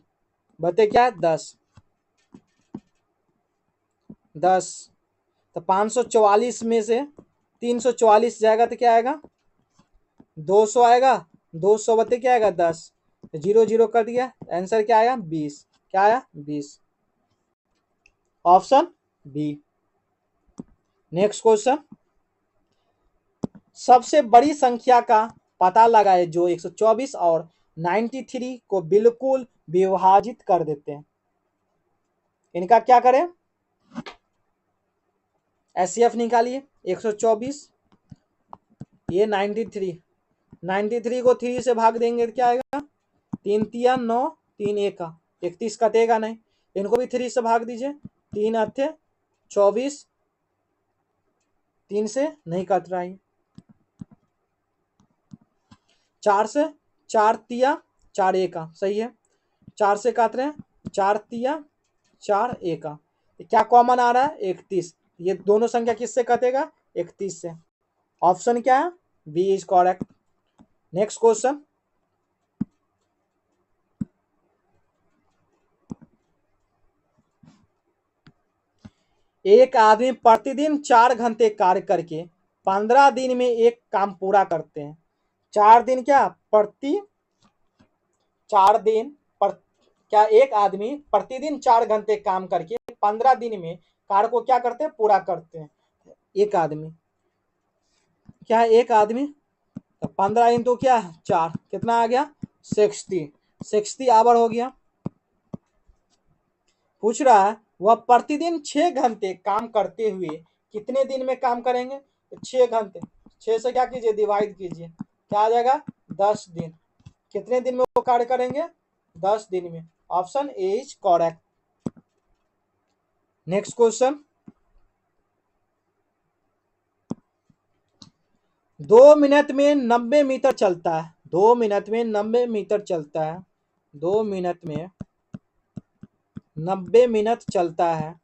[SPEAKER 1] बटे क्या है? 10। 10, तो 544 में से 344 जाएगा तो क्या आएगा? 200 आएगा। 200 बटे क्या आएगा? 10, 0 0 कर दिया, आंसर क्या आया? 20। क्या आया? 20। Option B. नेक्स्ट क्वेश्चन, सबसे बड़ी संख्या का पता लगाए जो 124 और 93 को बिल्कुल विभाजित कर देते हैं। इनका क्या करें? एचसीएफ निकालिए। 124, ये 93, 93 को 3 से भाग देंगे तो क्या आएगा? 3 तिया 9, 3 1 का 31 कटेगा नहीं। इनको भी 3 से भाग दीजिए। 3 अठे 24, 3 से नहीं कट रहा है। 4 से 4 तिया 4 1 का सही है। 4 से काट रहे हैं, 4 तिया 4 1 का, क्या कॉमन आ रहा है? 31। ये दोनों संख्या किससे कटेगा? 31 से। ऑप्शन क्या है? B is correct. Next question, एक आदमी प्रतिदिन 4 घंटे कार्य करके 15 दिन में एक काम पूरा करते हैं। 4 दिन क्या? प्रति 4 दिन पर, क्या एक आदमी प्रतिदिन 4 घंटे काम करके 15 दिन में कार्य को क्या करते हैं? पूरा करते हैं। एक आदमी क्या है? एक आदमी, तो 15 इंटू क्या? 4, कितना आ गया? 60। 60 आवर हो गया। पूछ रहा है वह प्रतिदिन 6 घंटे काम करते हुए कितने दिन में काम करेंगे? तो 6 घंटे, 6 से क्या कीजिए, डिवाइड कीजिए, क्या आ जाएगा? 10 दिन। कितने दिन में वो कार्य करेंगे? 10 दिन में। Option A is correct. Next question, 2 minute में 90 मीटर चलता है। 2 मिनट में 90 मीटर चलता है। 2 मिनट में 90 मिनट चलता है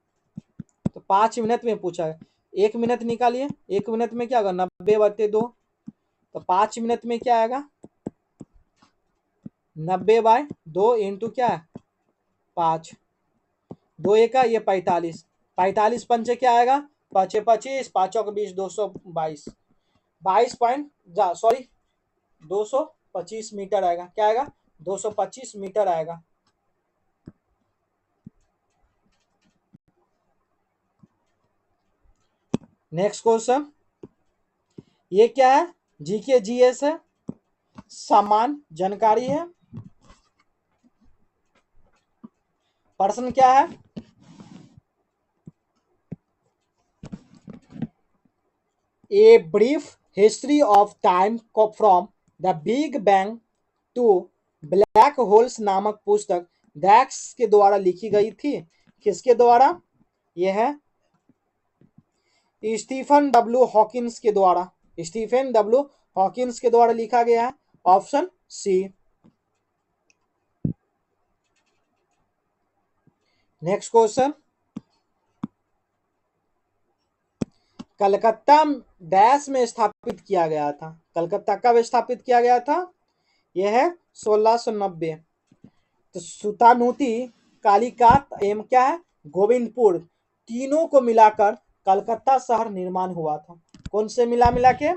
[SPEAKER 1] तो 5 मिनट में पूछा है। 1 मिनट निकालिए, 1 मिनट में क्या होगा? 90/2, तो 5 मिनट में क्या आएगा? 90/2 इंटू क्या है? 5, 2 एका ये 45, 45 पंचे क्या आएगा? 5 25, 5 20, 222, 225 मीटर आएगा। क्या आएगा? 225 मीटर आएगा। नेक्स्ट क्वेश्चन, ये क्या है? जीके जीएस है, समान जानकारी है। प्रश्न क्या है? A brief history of time from the big bang to black holes नामक पुस्तक डैक्स के द्वारा लिखी गई थी। किसके द्वारा? यह है स्टीफन डब्ल्यू हॉकिंस के द्वारा। स्टीफन डब्ल्यू हॉकिंस के द्वारा लिखा गया है। Option C. Next question, Calcutta dash में स्थापित किया गया था। कलकत्ता कब स्थापित किया गया था? यह है 1690। तो सुतानुती, कालीकात एवं क्या है? गोविंदपुर, तीनों को मिलाकर कलकत्ता शहर निर्माण हुआ था। कौन से मिला के?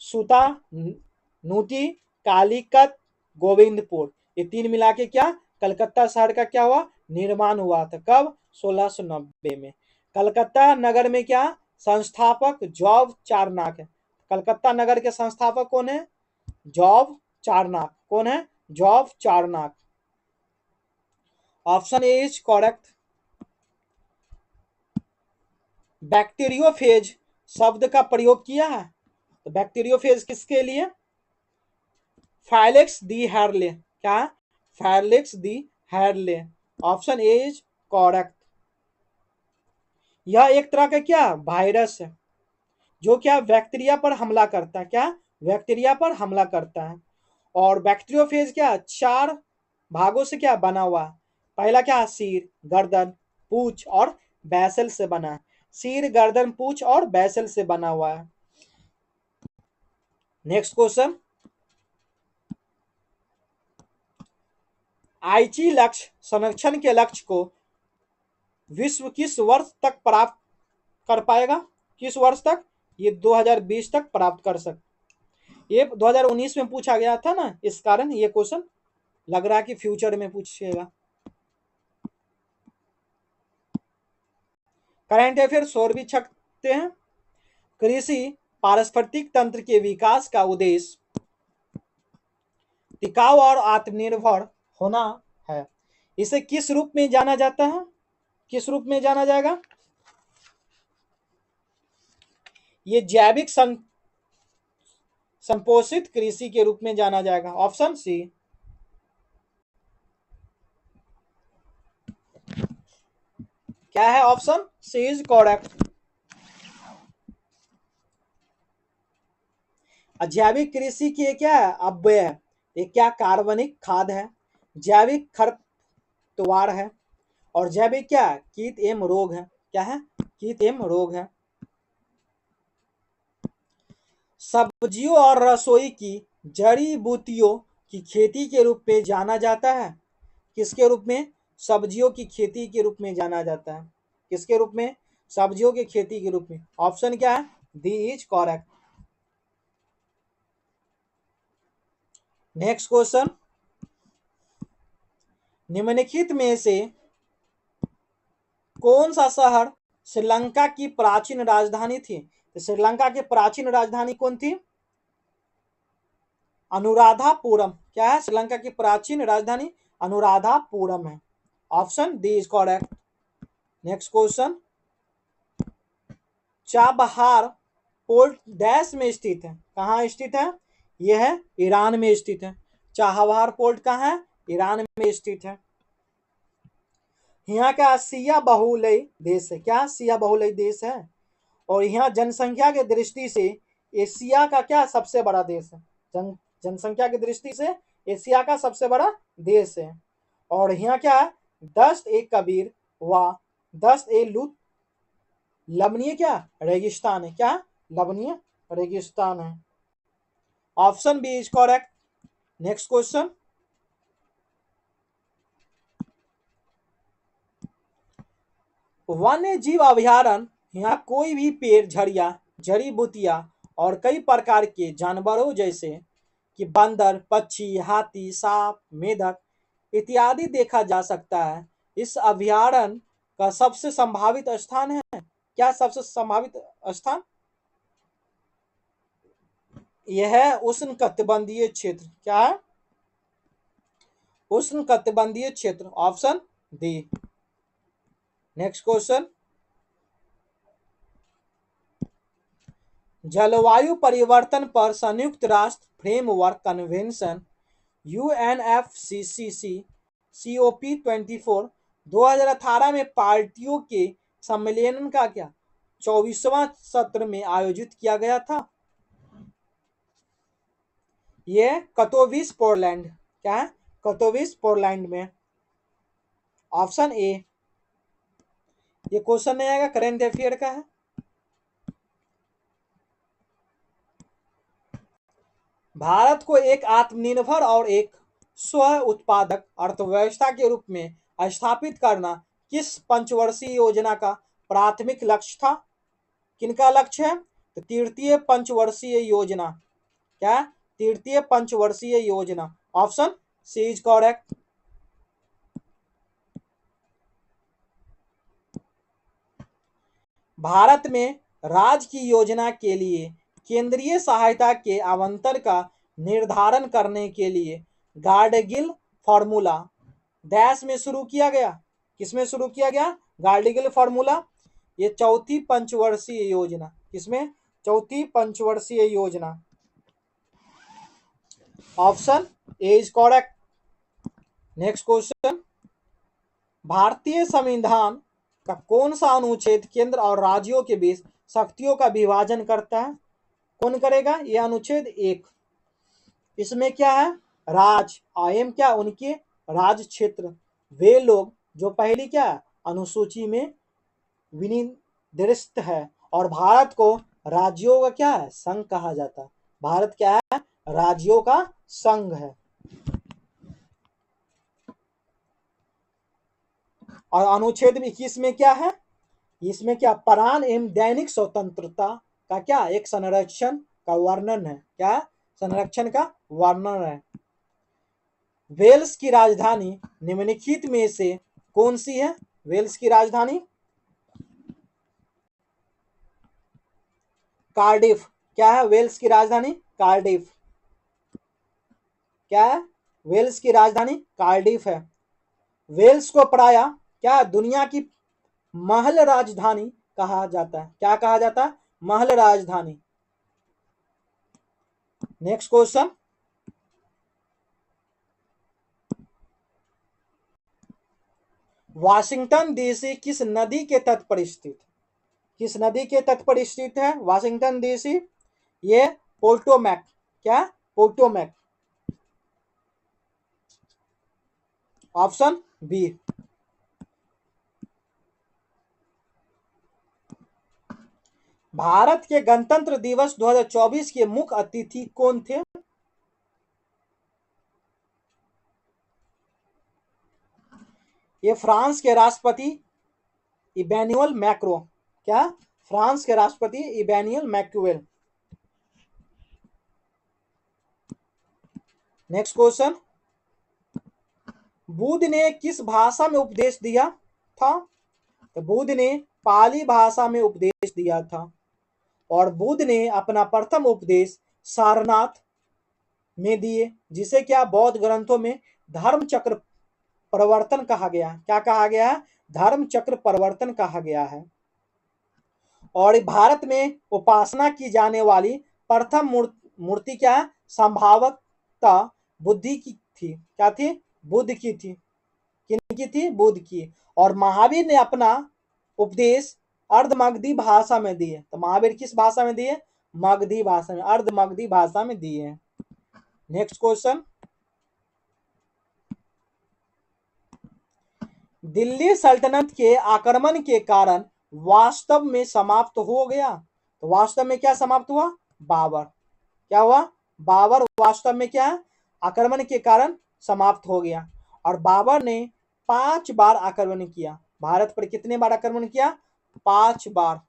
[SPEAKER 1] सुतानुती, कालीकत, गोविंदपुर, ये तीन मिला के क्या कलकत्ता शहर का क्या हुआ? निर्माण हुआ था। कब? 1690 में। कलकत्ता नगर में क्या संस्थापक? जॉब चारनाक है। कलकत्ता नगर के संस्थापक कौन है? जॉब चारनाक। कौन है? Job चारनाक। Option A is correct. Bacteriophage शब्द का प्रयोग किया है। तो बैक्टीरियोफेज किसके लिए? फैलेक्स दी हैरले। क्या? Felix d'Herelle. Option A is correct. यह एक तरह का क्या वायरस है जो क्या बैक्टीरिया पर हमला करता है। क्या? बैक्टीरिया पर हमला करता है। और बैक्टीरियोफेज क्या 4 भागों से क्या बना हुआ है? पहला क्या? सिर, गर्दन, पूंछ और बैसल से बना है। सिर, गर्दन, पूंछ और बैसल से बना हुआ है। नेक्स्ट क्वेश्चन, आईची लक्ष्य संरक्षण के लक्ष्य को विश्व किस वर्ष तक प्राप्त कर पाएगा? किस वर्ष तक? ये 2020 तक प्राप्त कर सकते। ये 2019 में पूछा गया था ना, इस कारण ये क्वेश्चन लग रहा है कि फ्यूचर में पूछेगा। करंट अफेयर और भी छकते हैं। कृषि पारस्परिक तंत्र के विकास का उद्देश्य टिकाऊ और आत्मनिर्भर होना है। इसे किस रूप में जाना जाता है? किस रूप में जाना जाएगा? ये जैविक संपोषित कृषि के रूप में जाना जाएगा। Option C. क्या है? Option C is correct. जैविक कृषि की क्या है? अव्यय है। ये क्या कार्बनिक खाद है, जैविक खरपतवार है और जैविक क्या कीट एवं रोग है। क्या है? कीट एवं रोग है। सब्जियों और रसोई की जड़ी बूटियों की खेती के रूप में जाना जाता है। किसके रूप में? सब्जियों की खेती के रूप में जाना जाता है। किसके रूप में? सब्जियों की खेती के रूप में। ऑप्शन क्या है? D is correct. Next question, निम्नलिखित में से कौन सा शहर श्रीलंका की प्राचीन राजधानी थी? तो श्रीलंका की प्राचीन राजधानी कौन थी? अनुराधापुरम। क्या है? श्रीलंका की प्राचीन राजधानी अनुराधापुरम है। Option D is correct. Next question, Chabahar port dash में स्थित है, कहाँ स्थित है? यह है ईरान में स्थित है। चाबहार पोर्ट कहाँ है? ईरान में स्थित है। यहाँ का शिया बहुलय देश है, क्या शिया बहुलय देश है? और यहाँ जनसंख्या की दृष्टि से एशिया का क्या सबसे बड़ा देश है? जनसंख्या की दृष्टि से एशिया का सबसे बड़ा देश है। और यहाँ क्या है? दश्त ए कबीर व दश्त ए लुत लबनीय क्या रेगिस्तान है, क्या लबनीय रेगिस्तान है। Option B is correct. Next question, वन्य जीव अभयारण्य यहाँ कोई भी पेड़, झड़िया, जड़ी बूटियां और कई प्रकार के जानवरों जैसे कि बंदर, पक्षी, हाथी, सांप, मेढक इत्यादि देखा जा सकता है। इस अभयारण्य का सबसे संभावित स्थान है, क्या सबसे संभावित स्थान? यह है उष्णकटिबंधीय क्षेत्र, क्या है? उष्णकटिबंधीय क्षेत्र, ऑप्शन डी। नेक्स्ट क्वेश्चन, जलवायु परिवर्तन पर संयुक्त राष्ट्र फ्रेमवर्क कन्वेंशन UNFCCC COP24 2018 में पार्टियों के सम्मेलन का क्या 24वां सत्र में आयोजित किया गया था? यह कटोविस पोलैंड, क्या है? कटोविस पोलैंड में। Option A. ये क्वेश्चन नहीं आएगा, करंट अफेयर का है। भारत को एक आत्मनिर्भर और एक स्व उत्पादक अर्थव्यवस्था के रूप में स्थापित करना किस पंचवर्षीय योजना का प्राथमिक लक्ष्य था? किनका लक्ष्य है? तो तृतीय पंचवर्षीय योजना, क्या? तृतीय पंचवर्षीय योजना, ऑप्शन सी इज करेक्ट। भारत में राज्य की योजना के लिए केंद्रीय सहायता के आवंटन का निर्धारण करने के लिए गार्डगिल फार्मूला डैश में शुरू किया गया, किसमें शुरू किया गया? गार्डगिल फार्मूला। ये चौथी पंचवर्षीय योजना, किसमें? चौथी पंचवर्षीय योजना, option A is correct. Next question, भारतीय संविधान का कौन सा अनुच्छेद केंद्र और राज्यों के बीच शक्तियों का विभाजन करता है? कौन करेगा? यह अनुच्छेद 1। इसमें क्या है? राज आयम क्या उनके राज क्षेत्र, वे लोग जो पहली क्या अनुसूची में विनिर्दिष्ट है। और भारत को राज्यों का क्या है? संघ कहा जाता है। भारत क्या है? राज्यों का संघ है। और अनुच्छेद 21 में क्या है? इसमें क्या प्राण एवं दैनिक स्वतंत्रता का क्या एक संरक्षण का वर्णन है, क्या संरक्षण का वर्णन है। वेल्स की राजधानी निम्नलिखित में से कौन सी है? वेल्स की राजधानी कार्डिफ, क्या है वेल्स की राजधानी? कार्डिफ, क्या है? वेल्स की राजधानी कार्डिफ है। वेल्स को प्राय क्या दुनिया की महल राजधानी कहा जाता है, क्या कहा जाता है? महल राजधानी। नेक्स्ट क्वेश्चन, वाशिंगटन डीसी किस नदी के तट पर स्थित? किस नदी के तट पर स्थित है वाशिंगटन डीसी? ये पोटोमैक, क्या? Potomac, option B. भारत के गणतंत्र दिवस 2024 के मुख्य अतिथि कौन थे? ये फ्रांस के राष्ट्रपति इमैनुअल मैक्रो, क्या? फ्रांस के राष्ट्रपति इमैनुअल मैक्रोवेल। नेक्स्ट क्वेश्चन, बुद्ध ने किस भाषा में उपदेश दिया था? तो बुद्ध ने पाली भाषा में उपदेश दिया था। और बुद्ध ने अपना प्रथम उपदेश सारनाथ में दिए, जिसे क्या बौद्ध ग्रंथों में धर्म चक्र परिवर्तन कहा गया। क्या कहा गया है? धर्म चक्र परिवर्तन कहा गया है। और भारत में उपासना की जाने वाली प्रथम मूर्ति क्या है? संभावतः बुद्धि की थी। क्या थी? बुद्ध की थी। किनकी थी? बुद्ध की। और महावीर ने अपना उपदेश अर्ध मगधी भाषा में दिए। तो महावीर किस भाषा में दिए? मगधी भाषा में, अर्ध मगधी भाषा में दिए। नेक्स्ट क्वेश्चन, दिल्ली सल्तनत के आक्रमण के कारण वास्तव में समाप्त हो गया। तो वास्तव में क्या समाप्त हुआ? बाबर। क्या हुआ? बाबर वास्तव में क्या है? आक्रमण के कारण समाप्त हो गया। और बाबर ने 5 बार आक्रमण किया। भारत पर कितने बार आक्रमण किया? 5 बार।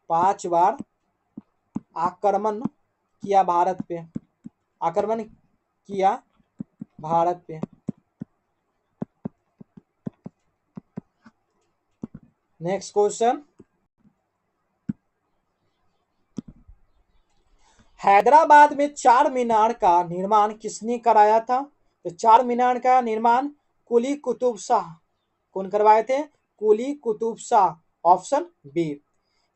[SPEAKER 1] 5 बार आक्रमण किया भारत पे, आक्रमण किया भारत पे। नेक्स्ट क्वेश्चन, हैदराबाद में चार मीनार का निर्माण किसने कराया था? तो चार मीनार का निर्माण कुली कुतुब शाह। कौन करवाए थे? कुली कुतुब शाह। Option B.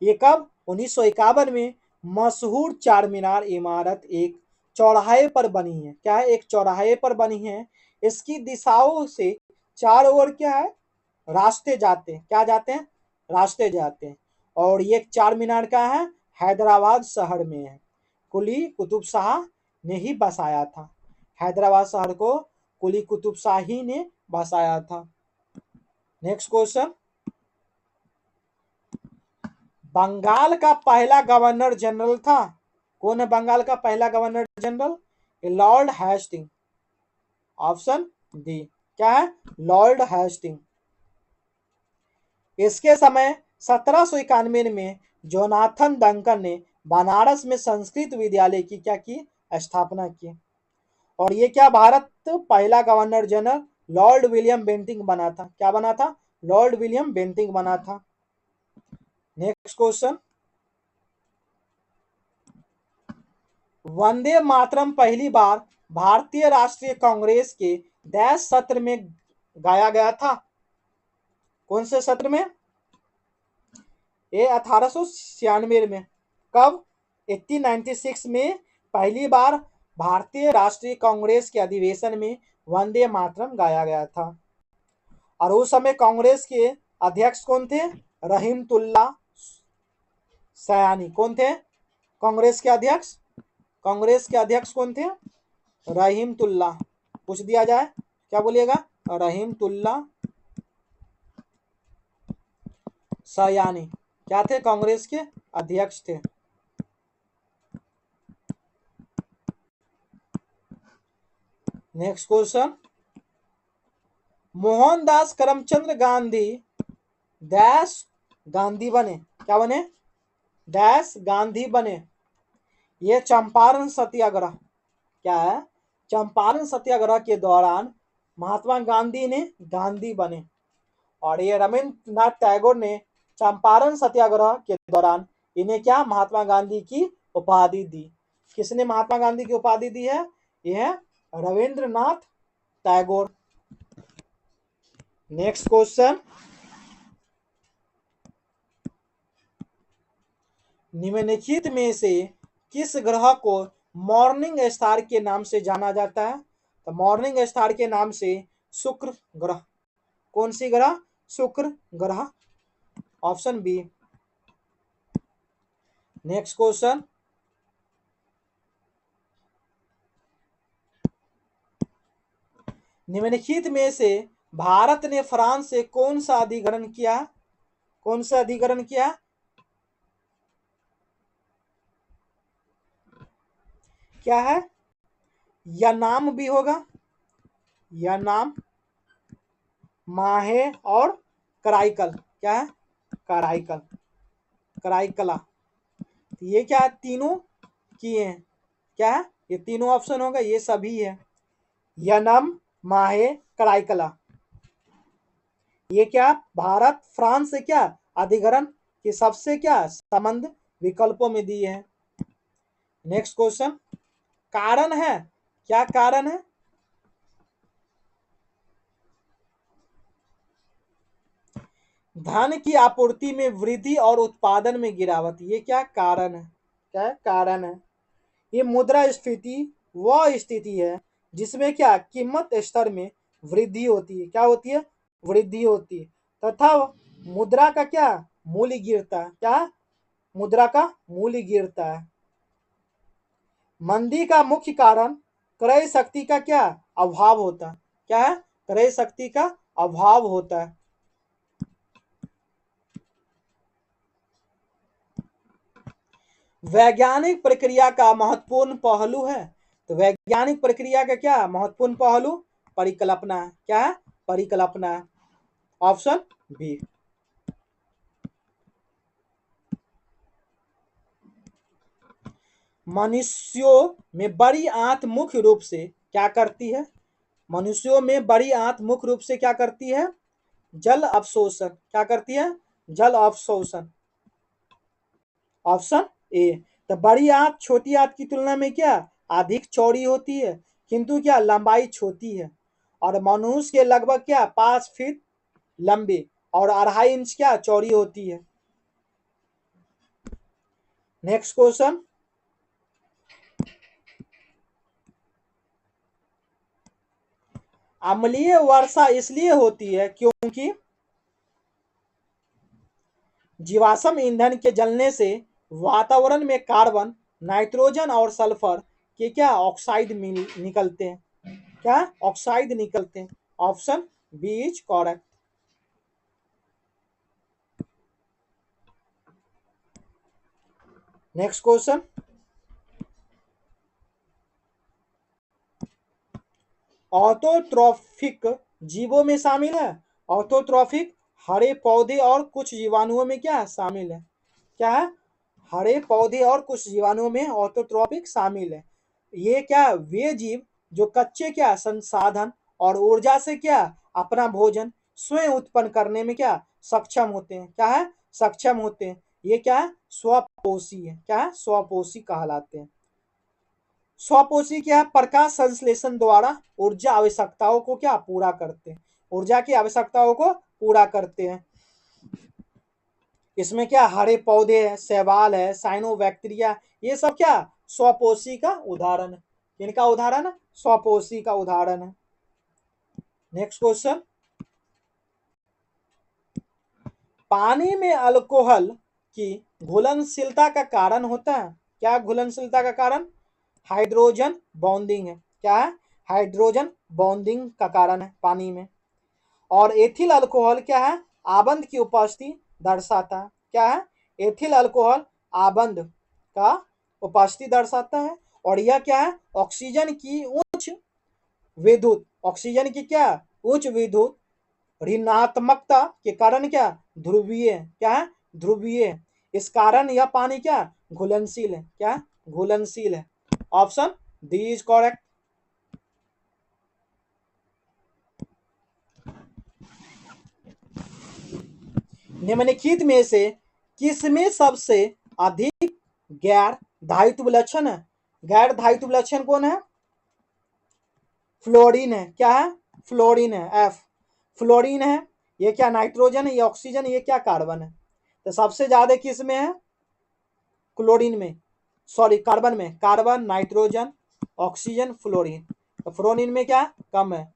[SPEAKER 1] ये कब? 1951 में मशहूर चार मीनार इमारत एक चौराहे पर बनी है। क्या है? एक चौराहे पर बनी है। इसकी दिशाओं से चारों ओर क्या है? रास्ते जाते हैं। क्या जाते हैं? रास्ते जाते हैं। और ये चार मीनार का है? हैदराबाद शहर में है। कुली कुतुब शाह ने ही बसाया था। हैदराबाद शहर को कुली कुतुब शाही ने बसाया था। नेक्स्ट क्वेश्चन, बंगाल का पहला गवर्नर जनरल था। कौन है बंगाल का पहला governor general? Lord Hastings. Option D. क्या है? Lord Hastings. इसके समय 1791 में जोनाथन डंकन ने बनारस में संस्कृत विद्यालय की क्या की? स्थापना की। और ये क्या भारत पहला governor general Lord William Bentinck बना था। क्या बना था? लॉर्ड विलियम बेंटिंक बना था। नेक्स्ट क्वेश्चन, वंदे मातरम पहली बार भारतीय राष्ट्रीय कांग्रेस के डैश सत्र में गाया गया था। कौन से सत्र में? ये 1896 में। कब? 1896 में पहली बार भारतीय राष्ट्रीय कांग्रेस के अधिवेशन में वंदे मातरम गाया गया था। और उस समय कांग्रेस के अध्यक्ष कौन थे? रहीमतुल्ला सयानी। कौन थे कांग्रेस के अध्यक्ष? कांग्रेस के अध्यक्ष कौन थे? रहीमतुल्ला। पूछ दिया जाए क्या बोलिएगा? रहीमतुल्ला सयानी क्या थे? कांग्रेस के अध्यक्ष थे। Next question, Mohandas Karamchand Gandhi dash Gandhi बने। क्या बने? डैश गांधी बने। ये चंपारण सत्याग्रह। क्या है? चंपारण सत्याग्रह के दौरान महात्मा गांधी ने गांधी बने। और ये रविंद्रनाथ टैगोर ने चंपारण सत्याग्रह के दौरान इन्हें क्या? महात्मा गांधी की उपाधि दी। किसने महात्मा गांधी की उपाधि दी है? यह है रविंद्रनाथ टैगोर। नेक्स्ट क्वेश्चन, निम्नलिखित में से किस ग्रह को मॉर्निंग स्टार के नाम से जाना जाता है? तो मॉर्निंग स्टार के नाम से शुक्र ग्रह। कौन सी ग्रह? शुक्र ग्रह। Option B. नेक्स्ट क्वेश्चन, निम्नलिखित में से भारत ने फ्रांस से कौन सा अधिग्रहण किया? कौन सा अधिग्रहण किया? क्या है? या नाम भी होगा, या नाम, माहे और कराईकल। क्या है? कराईकल, कराईकला। ये क्या? तीनों किए हैं। क्या है? ये तीनों ऑप्शन होगा, ये सभी है। यनम, माहे, कराईकला। ये क्या? भारत फ्रांस से क्या अधिग्रहण के सबसे क्या संबंध विकल्पों में दिए हैं। नेक्स्ट क्वेश्चन, कारण है। क्या कारण है? धन की आपूर्ति में वृद्धि और उत्पादन में गिरावट, ये क्या कारण है? क्या कारण है? ये मुद्रास्फीति वह स्थिति है जिसमें क्या कीमत स्तर में वृद्धि होती है। क्या होती है? वृद्धि होती है तथा मुद्रा का क्या मूल्य गिरता है। क्या? मुद्रा का मूल्य गिरता है। मंदी का मुख्य कारण क्रय शक्ति का क्या अभाव होता है। क्या है? क्रय शक्ति का अभाव होता है। वैज्ञानिक प्रक्रिया का महत्वपूर्ण पहलू है। तो वैज्ञानिक प्रक्रिया का क्या महत्वपूर्ण पहलू? परिकल्पना है। क्या है? परिकल्पना है। Option B. मनुष्यों में बड़ी आंत मुख्य रूप से क्या करती है? मनुष्यों में बड़ी आंत मुख्य रूप से क्या करती है? जल अवशोषण। क्या करती है? जल अवशोषण। Option A. तो बड़ी आंत छोटी आंत की तुलना में क्या अधिक चौड़ी होती है, किंतु क्या लंबाई छोटी है। और मनुष्य के लगभग क्या 5 फीट लंबी और 2.5 इंच क्या चौड़ी होती है। Next question. अम्लीय वर्षा इसलिए होती है क्योंकि जीवाश्म ईंधन के जलने से वातावरण में कार्बन, नाइट्रोजन और सल्फर के क्या ऑक्साइड निकलते हैं। क्या ऑक्साइड निकलते हैं। Option B is correct. Next question. Autotrophic जीवों में शामिल है। ऑटोट्रॉफिक हरे पौधे और कुछ जीवाणुओं में क्या शामिल है? क्या है? हरे पौधे और कुछ जीवाणुओं में ऑटोट्रॉफिक शामिल है। ये क्या वे जीव जो कच्चे क्या संसाधन और ऊर्जा से क्या अपना भोजन स्वयं उत्पन्न करने में क्या सक्षम होते हैं। क्या है? सक्षम होते हैं। ये क्या है? स्वपोषी है। क्या है? स्वपोषी कहलाते हैं। स्वपोषी क्या है? प्रकाश संश्लेषण द्वारा ऊर्जा आवश्यकताओं को क्या पूरा करते हैं। ऊर्जा की आवश्यकताओं को पूरा करते हैं। इसमें क्या हरे पौधे है, शैवाल है, साइनोबैक्टीरिया, ये सब क्या स्वपोषी का उदाहरण है। इनका उदाहरण है स्वपोषी का उदाहरण है। Next question. पानी में अल्कोहल की घुलनशीलता का कारण होता है। क्या घुलनशीलता का कारण? हाइड्रोजन बॉन्डिंग है। क्या है? हाइड्रोजन बॉन्डिंग का कारण है पानी में। और एथिल अल्कोहल क्या है? आबंध की उपस्थिति दर्शाता है। क्या है? एथिल अल्कोहल आबंध का उपस्थिति दर्शाता है। और यह क्या है? ऑक्सीजन की उच्च विद्युत ऑक्सीजन की क्या उच्च विद्युत ऋणात्मकता के कारण क्या ध्रुवीय क्या है? ध्रुवीय है। इस कारण यह पानी क्या घुलनशील है। क्या घुलनशील है। Option D is correct. निम्नलिखित में से किसमें सबसे अधिक गैर धायित्व लक्षण है? गैर धायित्व लक्षण कौन है? फ्लोरीन है। क्या है? फ्लोरीन है। एफ फ्लोरीन है। ये क्या नाइट्रोजन है, ये ऑक्सीजन, ये क्या कार्बन है। तो सबसे ज्यादा किस में है? क्लोरीन में, सॉरी कार्बन में। Carbon, nitrogen, oxygen, fluorine. तो फ्लोरीन में क्या कम है।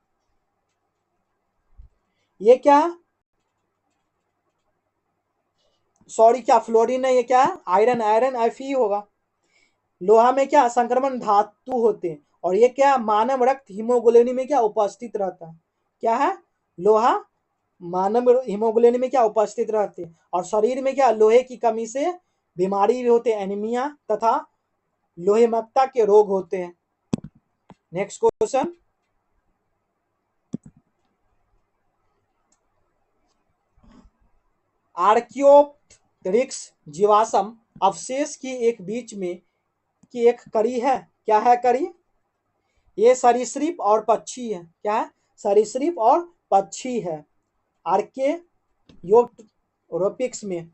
[SPEAKER 1] ये क्या सॉरी क्या फ्लोरीन है, ये क्या है आयरन, आयरन एफ ही होगा। लोहा में क्या संक्रमण धातु होते हैं और ये क्या मानव रक्त हीमोग्लोबिन में क्या उपस्थित रहता है। क्या है? लोहा मानव हीमोग्लोबिन में क्या उपस्थित रहते हैं। और शरीर में क्या लोहे की कमी से बीमारी भी होते हैं, एनीमिया तथा लोहेमकता के रोग होते हैं। Next question. आर्कियोप्टेरिक्स जीवाश्म अवशेष की एक बीच में की एक कड़ी है। क्या है कड़ी? ये सरीसृप और पक्षी है। क्या है? सरीसृप और पक्षी है। आर्कियोप्टेरिक्स में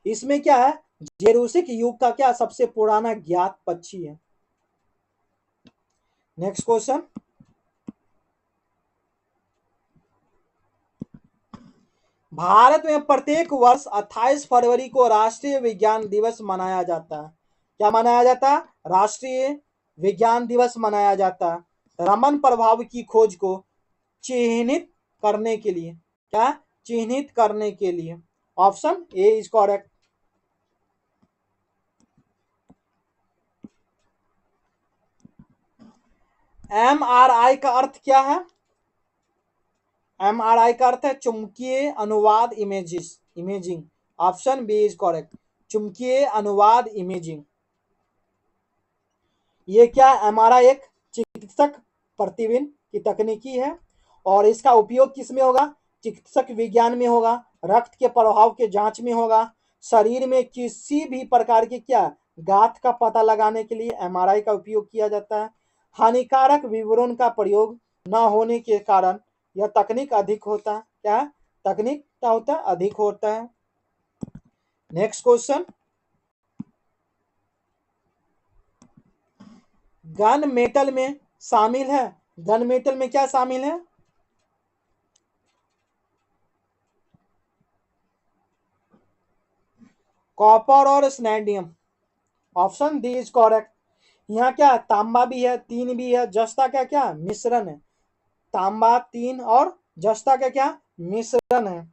[SPEAKER 1] इसमें क्या है जेरूसिक युग का क्या सबसे पुराना ज्ञात पक्षी है। Next question. भारत में प्रत्येक वर्ष 28 फरवरी को राष्ट्रीय विज्ञान दिवस मनाया जाता है। क्या मनाया जाता है? राष्ट्रीय विज्ञान दिवस मनाया जाता है रमन प्रभाव की खोज को चिन्हित करने के लिए। क्या? चिन्हित करने के लिए। Option A is correct. MRI का अर्थ क्या है? एमआरआई का अर्थ है चुंबकीय अनुवाद इमेजिंग। Option B is correct. चुंबकीय अनुवाद इमेजिंग। ये क्या? एमआरआई एक चिकित्सक प्रतिबिंब की तकनीकी है और इसका उपयोग किस में होगा? चिकित्सक विज्ञान में होगा, रक्त के प्रभाव के जांच में होगा, शरीर में किसी भी प्रकार के क्या गांठ का पता लगाने के लिए एमआरआई का उपयोग किया जाता है। हानिकारक विवरण का प्रयोग न होने के कारण यह तकनीक अधिक होता है। क्या? तकनीक क्या होता है? अधिक होता है। नेक्स्ट क्वेश्चन, गन मेटल में शामिल है। गन मेटल में क्या शामिल है? कॉपर और scandium. Option D is correct. यहाँ क्या तांबा भी है, तीन भी है, जस्ता का क्या मिश्रण है। तांबा, तीन और जस्ता का क्या मिश्रण है।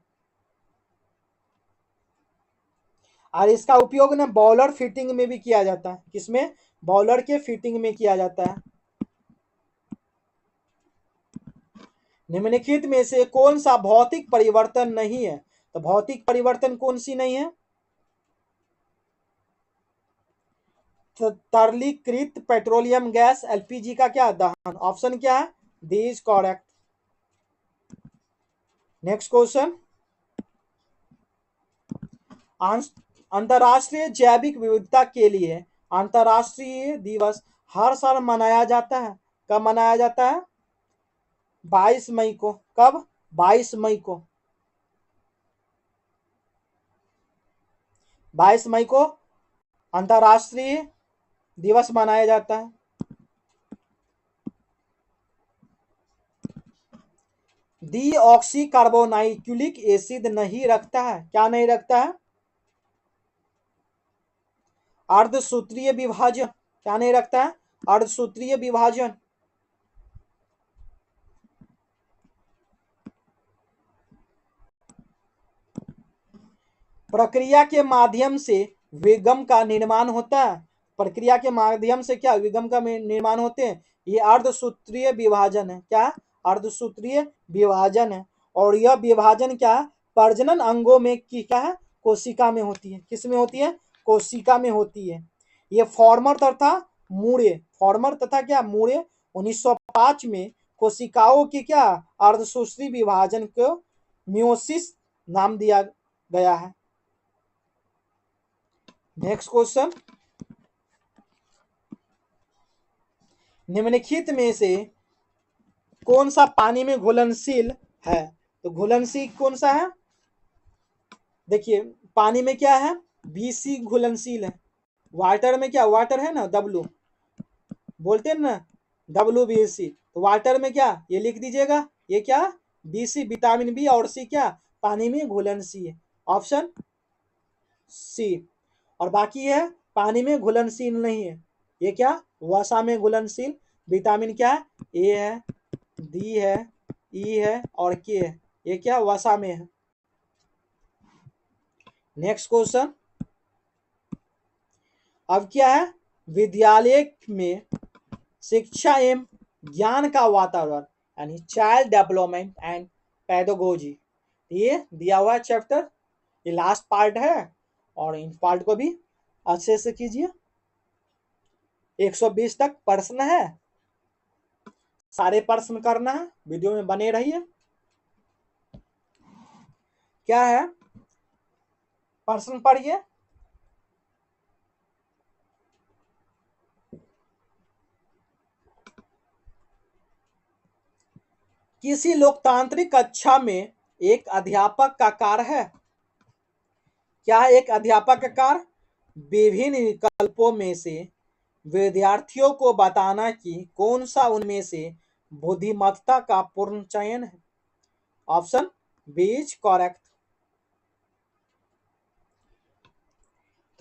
[SPEAKER 1] और इसका उपयोग ना बॉलर फिटिंग में भी किया जाता है। किसमें? बॉलर के फिटिंग में किया जाता है। निम्नलिखित में से कौन सा भौतिक परिवर्तन नहीं है? तो भौतिक परिवर्तन कौन सी नहीं है? तरलीकृत पेट्रोलियम गैस एलपीजी का क्या दहन। ऑप्शन क्या है? D is correct. Next question, अंतरराष्ट्रीय जैविक विविधता के लिए अंतरराष्ट्रीय दिवस हर साल मनाया जाता है। कब मनाया जाता है? 22 मई को। कब? 22 मई को। 22 मई को अंतरराष्ट्रीय दिवस मनाया जाता है। डीऑक्सी कार्बोनाइक्लिक एसिड नहीं रखता है। क्या नहीं रखता है? अर्धसूत्रीय विभाजन। क्या नहीं रखता है? अर्धसूत्रीय विभाजन। प्रक्रिया के माध्यम से विगम का निर्माण होता है। प्रक्रिया के माध्यम से क्या विगम का निर्माण होते हैं? ये अर्धसूत्रीय विभाजन है। क्या? अर्धसूत्रीय विभाजन है। और यह विभाजन क्या है? प्रजनन अंगों में की क्या है? कोशिका में होती है। किस में होती है? कोशिका में होती है। ये फॉर्मर तथा क्या मूरे 1905 में कोशिकाओं की क्या अर्धसूत्री विभाजन को मियोसिस नाम दिया गया है। नेक्स्ट क्वेश्चन, निम्नलिखित में से कौन सा पानी में घुलनशील है? तो घुलनशील कौन सा है? देखिए पानी में क्या है? बीसी घुलनशील है। वाटर में क्या वाटर है ना, डब्लू बोलते हैं ना, WBC। तो वाटर में क्या ये लिख दीजिएगा, ये क्या BC विटामिन बी और सी क्या पानी में घुलनशील है। Option C. और बाकी है पानी में घुलनशील नहीं है। ये क्या वसा में घुलनशील। विटामिन क्या है? ए है, डी है, ई है और के है। ये क्या वसा में है। नेक्स्ट क्वेश्चन, अब क्या है? विद्यालय में शिक्षा एवं ज्ञान का वातावरण यानी चाइल्ड डेवलपमेंट एंड पैडागोजी, ये दिया हुआ चैप्टर। ये लास्ट पार्ट है और इन पार्ट को भी अच्छे से कीजिए। 120 तक प्रश्न है, सारे प्रश्न करना है। वीडियो में बने रहिए। क्या है? प्रश्न पढ़िए। किसी लोकतांत्रिक कक्षा में एक अध्यापक का कार्य है। क्या है एक अध्यापक का कार्य? विभिन्न विकल्पों में से विद्यार्थियों को बताना कि कौन सा उनमें से बुद्धिमत्ता का पूर्ण चयन है। Option B is correct.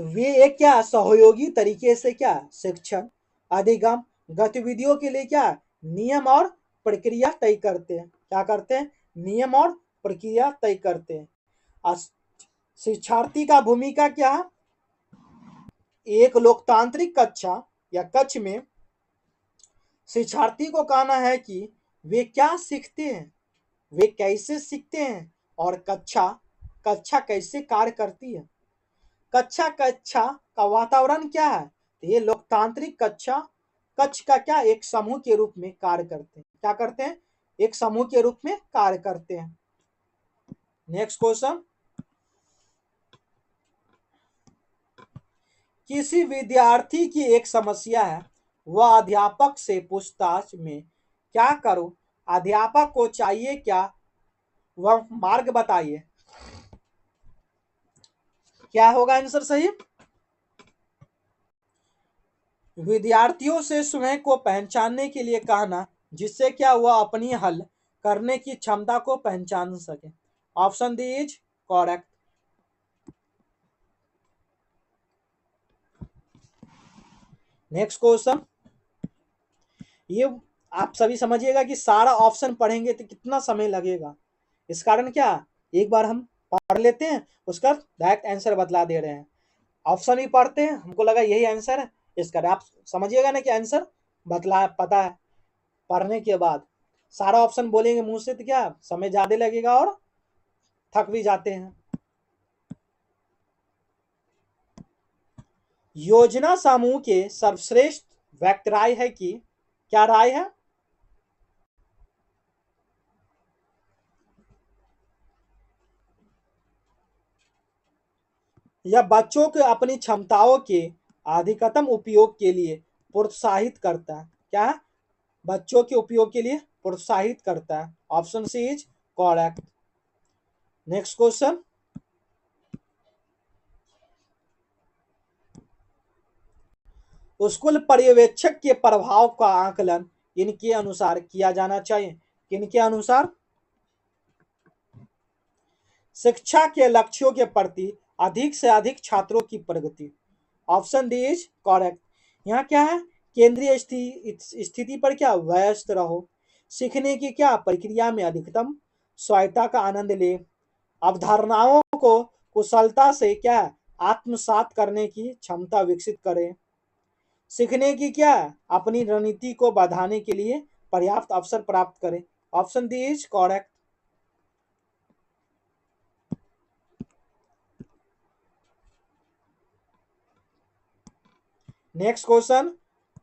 [SPEAKER 1] तो वे एक क्या सहयोगी तरीके से क्या शिक्षण अधिगम गतिविधियों के लिए क्या नियम और प्रक्रिया तय करते हैं। क्या करते हैं? नियम और प्रक्रिया तय करते हैं। शिक्षार्थी का भूमिका क्या है? एक लोकतांत्रिक कक्षा या कक्ष में शिक्षार्थी को कहना है कि वे क्या सीखते हैं, वे कैसे सीखते हैं और कक्षा कक्षा कैसे कार्य करती है। कक्षा कक्षा का वातावरण क्या है? तो ये लोकतांत्रिक कक्षा कक्ष का क्या एक समूह के रूप में कार्य करते हैं। क्या करते हैं? एक समूह के रूप में कार्य करते हैं। नेक्स्ट क्वेश्चन, किसी विद्यार्थी की एक समस्या है, वह अध्यापक से पूछताछ में क्या करूं, अध्यापक को चाहिए क्या, वह मार्ग बताइए। क्या होगा आंसर सही? विद्यार्थियों से स्वयं को पहचानने के लिए कहना, जिससे क्या वह अपनी हल करने की क्षमता को पहचान सके। Option D is correct. Next question, ये आप सभी समझिएगा कि सारा ऑप्शन पढ़ेंगे तो कितना समय लगेगा। इस कारण क्या एक बार हम पढ़ लेते हैं, उसका डायरेक्ट आंसर बतला दे रहे हैं। ऑप्शन ही पढ़ते हैं, हमको लगा यही आंसर है, इसका आप समझिएगा ना कि आंसर बतला पता है। पढ़ने के बाद सारा ऑप्शन बोलेंगे मुंह से तो क्या समय ज्यादा लगेगा और थक भी जाते हैं। योजना समूह के सर्वश्रेष्ठ व्यक्ति राय है कि क्या राय है? यह बच्चों को अपनी क्षमताओं के अधिकतम उपयोग के लिए प्रोत्साहित करता है। क्या है? बच्चों के उपयोग के लिए प्रोत्साहित करता है। Option C is correct. Next question, school पर्यवेक्षक के प्रभाव का आकलन इनके अनुसार किया जाना चाहिए। किनके अनुसार? शिक्षा के लक्ष्यों के प्रति अधिक से अधिक छात्रों की प्रगति। Option D is correct. यहाँ क्या है? केंद्रीय स्थिति पर क्या व्यस्त रहो, सीखने की क्या प्रक्रिया में अधिकतम स्वायत्ता का आनंद ले, अवधारणाओं को कुशलता से क्या आत्मसात करने की क्षमता विकसित करें, सीखने की क्या अपनी रणनीति को बढ़ाने के लिए पर्याप्त अवसर प्राप्त करें। Option D is correct. Next question,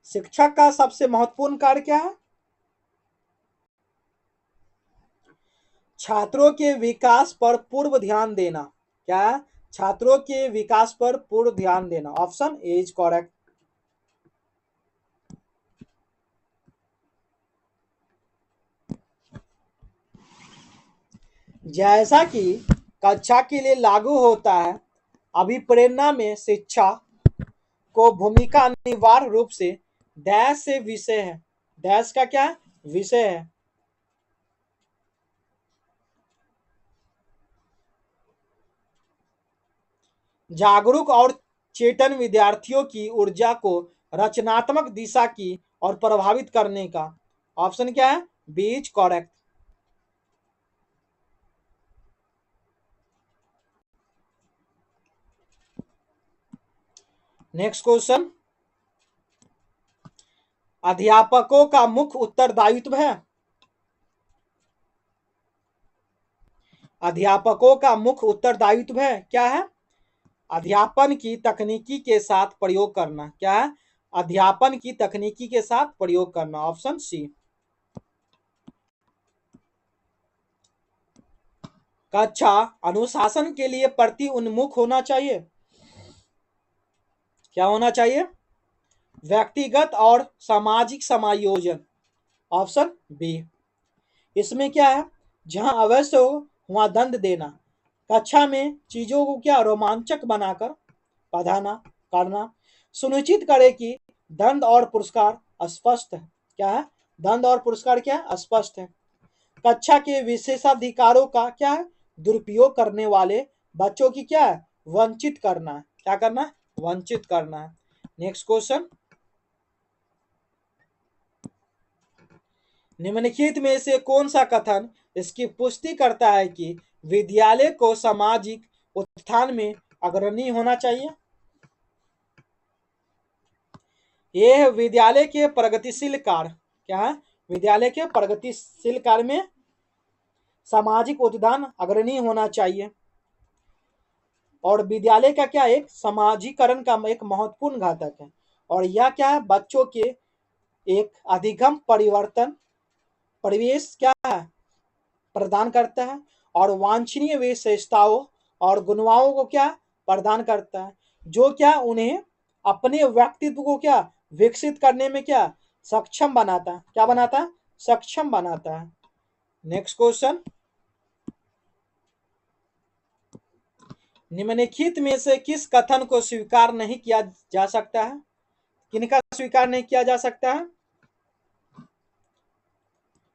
[SPEAKER 1] शिक्षक का सबसे महत्वपूर्ण कार्य क्या है? छात्रों के विकास पर पूर्व ध्यान देना। क्या है? छात्रों के विकास पर पूर्व ध्यान देना। Option A is correct. जैसा कि कक्षा के लिए लागू होता है, अभिप्रेरणा में शिक्षा को भूमिका अनिवार्य रूप से डैश से विषय है। डैश का क्या विषय है? जागरूक और चेतन विद्यार्थियों की ऊर्जा को रचनात्मक दिशा की और प्रभावित करने का। ऑप्शन क्या है? B is correct. Next question, अध्यापकों का मुख्य उत्तरदायित्व है। अध्यापकों का मुख्य उत्तरदायित्व है क्या है? अध्यापन की तकनीकी के साथ प्रयोग करना। क्या है? अध्यापन की तकनीकी के साथ प्रयोग करना। Option C. कक्षा अनुशासन के लिए प्रति उन्मुख होना चाहिए। क्या होना चाहिए? व्यक्तिगत और सामाजिक समायोजन। Option B. इसमें क्या है? जहां अवश्य हो वहां दंड देना। कक्षा में चीजों को क्या रोमांचक बनाकर पढ़ाना करना। सुनिश्चित करे कि दंड और पुरस्कार स्पष्ट है। क्या है? दंड और पुरस्कार क्या स्पष्ट है। कक्षा के विशेषाधिकारों का क्या है? दुरुपयोग करने वाले बच्चों की क्या है? वंचित करना। क्या करना? वंचित करना है। नेक्स्ट क्वेश्चन, निम्नलिखित में से कौन सा कथन इसकी पुष्टि करता है कि विद्यालय को सामाजिक उत्थान में अग्रणी होना चाहिए? यह विद्यालय के प्रगतिशील कार्य क्या है? विद्यालय के प्रगतिशील कार्य में सामाजिक उत्थान अग्रणी होना चाहिए। और विद्यालय का क्या, एक समाजीकरण का एक महत्वपूर्ण घटक है। और यह क्या है, बच्चों के एक अधिगम परिवर्तन परिवेश क्या है प्रदान करता है और वांछनीय विशेषताओं और गुणवाओं को क्या प्रदान करता है, जो क्या उन्हें अपने व्यक्तित्व को क्या विकसित करने में क्या सक्षम बनाता है। क्या बनाता है? सक्षम बनाता है। नेक्स्ट क्वेश्चन, निम्नलिखित में से किस कथन को स्वीकार नहीं किया जा सकता है? किनका स्वीकार नहीं किया जा सकता है?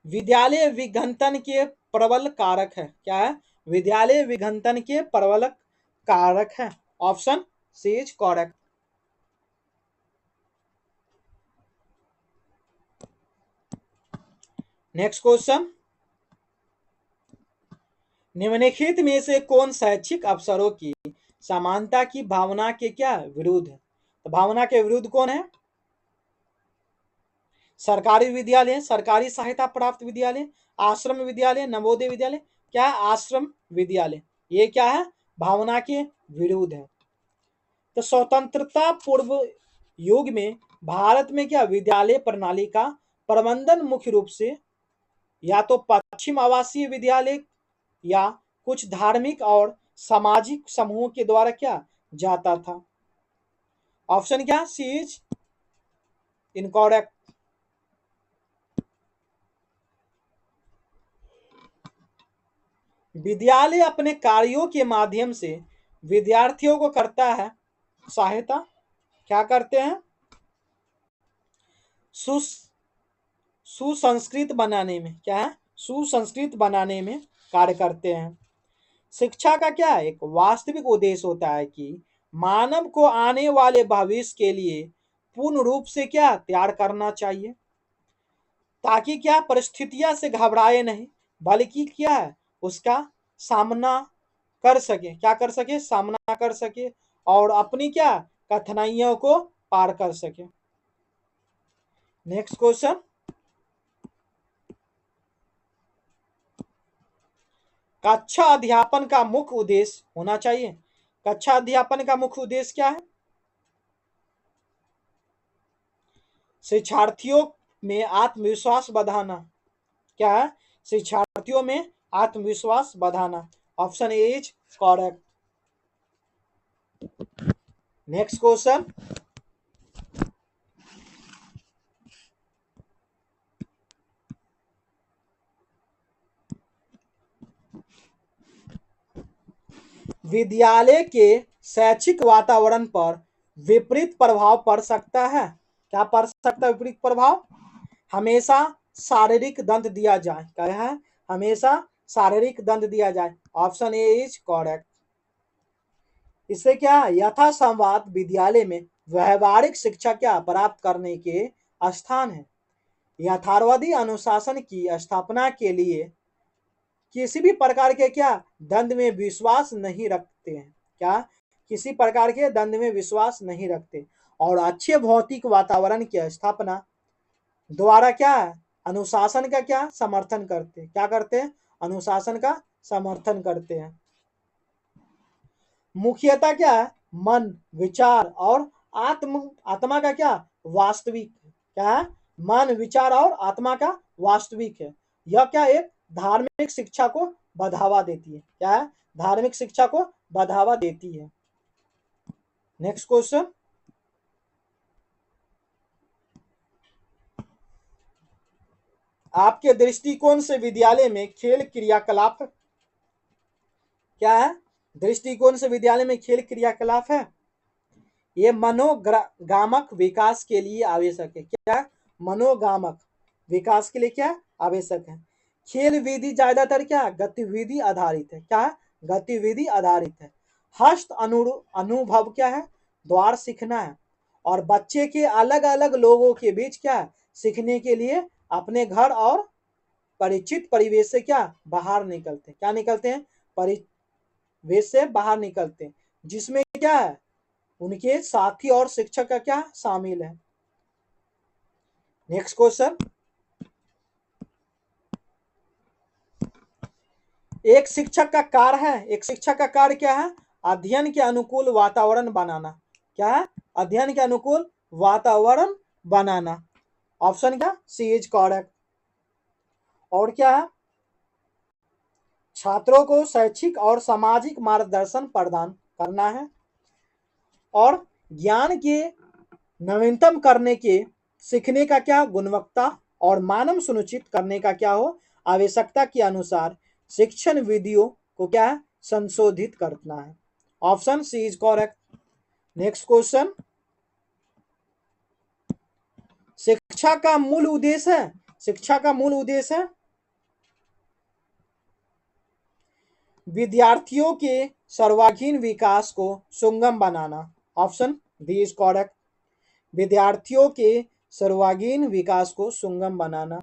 [SPEAKER 1] विद्यालय विघटन के प्रबल कारक है। क्या है? विद्यालय विघटन के प्रबल कारक है। Option C is correct. Next question, निम्नलिखित में से कौन शैक्षिक अवसरों की समानता की भावना के क्या विरुद्ध है? तो भावना के विरुद्ध कौन है? सरकारी विद्यालय, सरकारी सहायता प्राप्त विद्यालय, आश्रम विद्यालय, नवोदय विद्यालय। क्या है? आश्रम विद्यालय। ये क्या है? भावना के विरुद्ध है। तो स्वतंत्रता पूर्व युग में भारत में क्या विद्यालय प्रणाली का प्रबंधन मुख्य रूप से या तो पश्चिम आवासीय विद्यालय या कुछ धार्मिक और सामाजिक समूहों के द्वारा क्या जाता था। ऑप्शन क्या? सी इज इनकरेक्ट। विद्यालय अपने कार्यों के माध्यम से विद्यार्थियों को करता है सहायता। क्या करते हैं? सुसंस्कृत बनाने में। क्या है? सुसंस्कृत बनाने में कार्य करते हैं। शिक्षा का क्या एक वास्तविक उद्देश्य होता है कि मानव को आने वाले भविष्य के लिए पूर्ण रूप से क्या तैयार करना चाहिए, ताकि क्या परिस्थितियां से घबराए नहीं, बल्कि क्या है उसका सामना कर सके। क्या कर सके? सामना कर सके और अपनी क्या कठिनाइयों को पार कर सके। नेक्स्ट क्वेश्चन, कक्षा अध्यापन का मुख्य उद्देश्य होना चाहिए। कक्षा अध्यापन का मुख्य उद्देश्य क्या है? शिक्षार्थियों में आत्मविश्वास बढ़ाना। क्या है? शिक्षार्थियों में आत्मविश्वास बढ़ाना। Option A is correct. Next question, विद्यालय के शैक्षिक वातावरण पर विपरीत प्रभाव पड़ सकता है। क्या पड़ सकता है विपरीत प्रभाव? हमेशा शारीरिक दंड दिया जाए। क्या है? हमेशा शारीरिक दंड दिया जाए। Option A is correct. इससे क्या यथा संवाद विद्यालय में व्यवहारिक शिक्षा क्या प्राप्त करने के स्थान है। यथार्थवादी अनुशासन की स्थापना के लिए किसी भी प्रकार के क्या दंड में विश्वास नहीं रखते हैं। क्या? किसी प्रकार के दंड में विश्वास नहीं रखते और अच्छे भौतिक वातावरण की स्थापना द्वारा क्या अनुशासन का क्या समर्थन करते हैं। क्या करते हैं? अनुशासन का समर्थन करते हैं। मुख्यतः क्या है? मन, विचार और आत्मा का क्या वास्तविक। क्या है? मन, विचार और आत्मा का वास्तविक है। यह क्या एक धार्मिक शिक्षा को बढ़ावा देती है। क्या है? धार्मिक शिक्षा को बढ़ावा देती है। नेक्स्ट क्वेश्चन, आपके दृष्टिकोण से विद्यालय में खेल क्रियाकलाप क्या है? दृष्टिकोण से विद्यालय में खेल क्रियाकलाप है ये मनोगामक विकास के लिए आवश्यक है। क्या? मनोगामक विकास के लिए क्या आवश्यक है। खेल विधि ज्यादातर क्या गतिविधि आधारित है। क्या है? गतिविधि आधारित है। हस्त अनुभव क्या है? द्वार सीखना है। और बच्चे के अलग अलग लोगों के बीच क्या है, सीखने के लिए अपने घर और परिचित परिवेश से क्या बाहर निकलते हैं, क्या निकलते हैं, परिवेश से बाहर निकलते हैं, जिसमें क्या है उनके साथी और शिक्षक का क्या शामिल है। नेक्स्ट क्वेश्चन, एक शिक्षक का कार्य है, एक शिक्षक का कार्य क्या है, अध्ययन के अनुकूल वातावरण बनाना। क्या है, अध्ययन के अनुकूल वातावरण बनाना। ऑप्शन क्या, सी इज करेक्ट। और क्या है, छात्रों को शैक्षिक और सामाजिक मार्गदर्शन प्रदान करना है। और ज्ञान के नवीनतम करने के सीखने का क्या गुणवत्ता और मानव सुनिश्चित करने का क्या हो, आवश्यकता के अनुसार शिक्षण विधियों को क्या है संशोधित करना है। Option C is correct. Next question, शिक्षा का मूल उद्देश्य है, शिक्षा का मूल उद्देश्य है विद्यार्थियों के सर्वांगीण विकास को सुगम बनाना। Option D is correct. विद्यार्थियों के सर्वांगीण विकास को सुगम बनाना।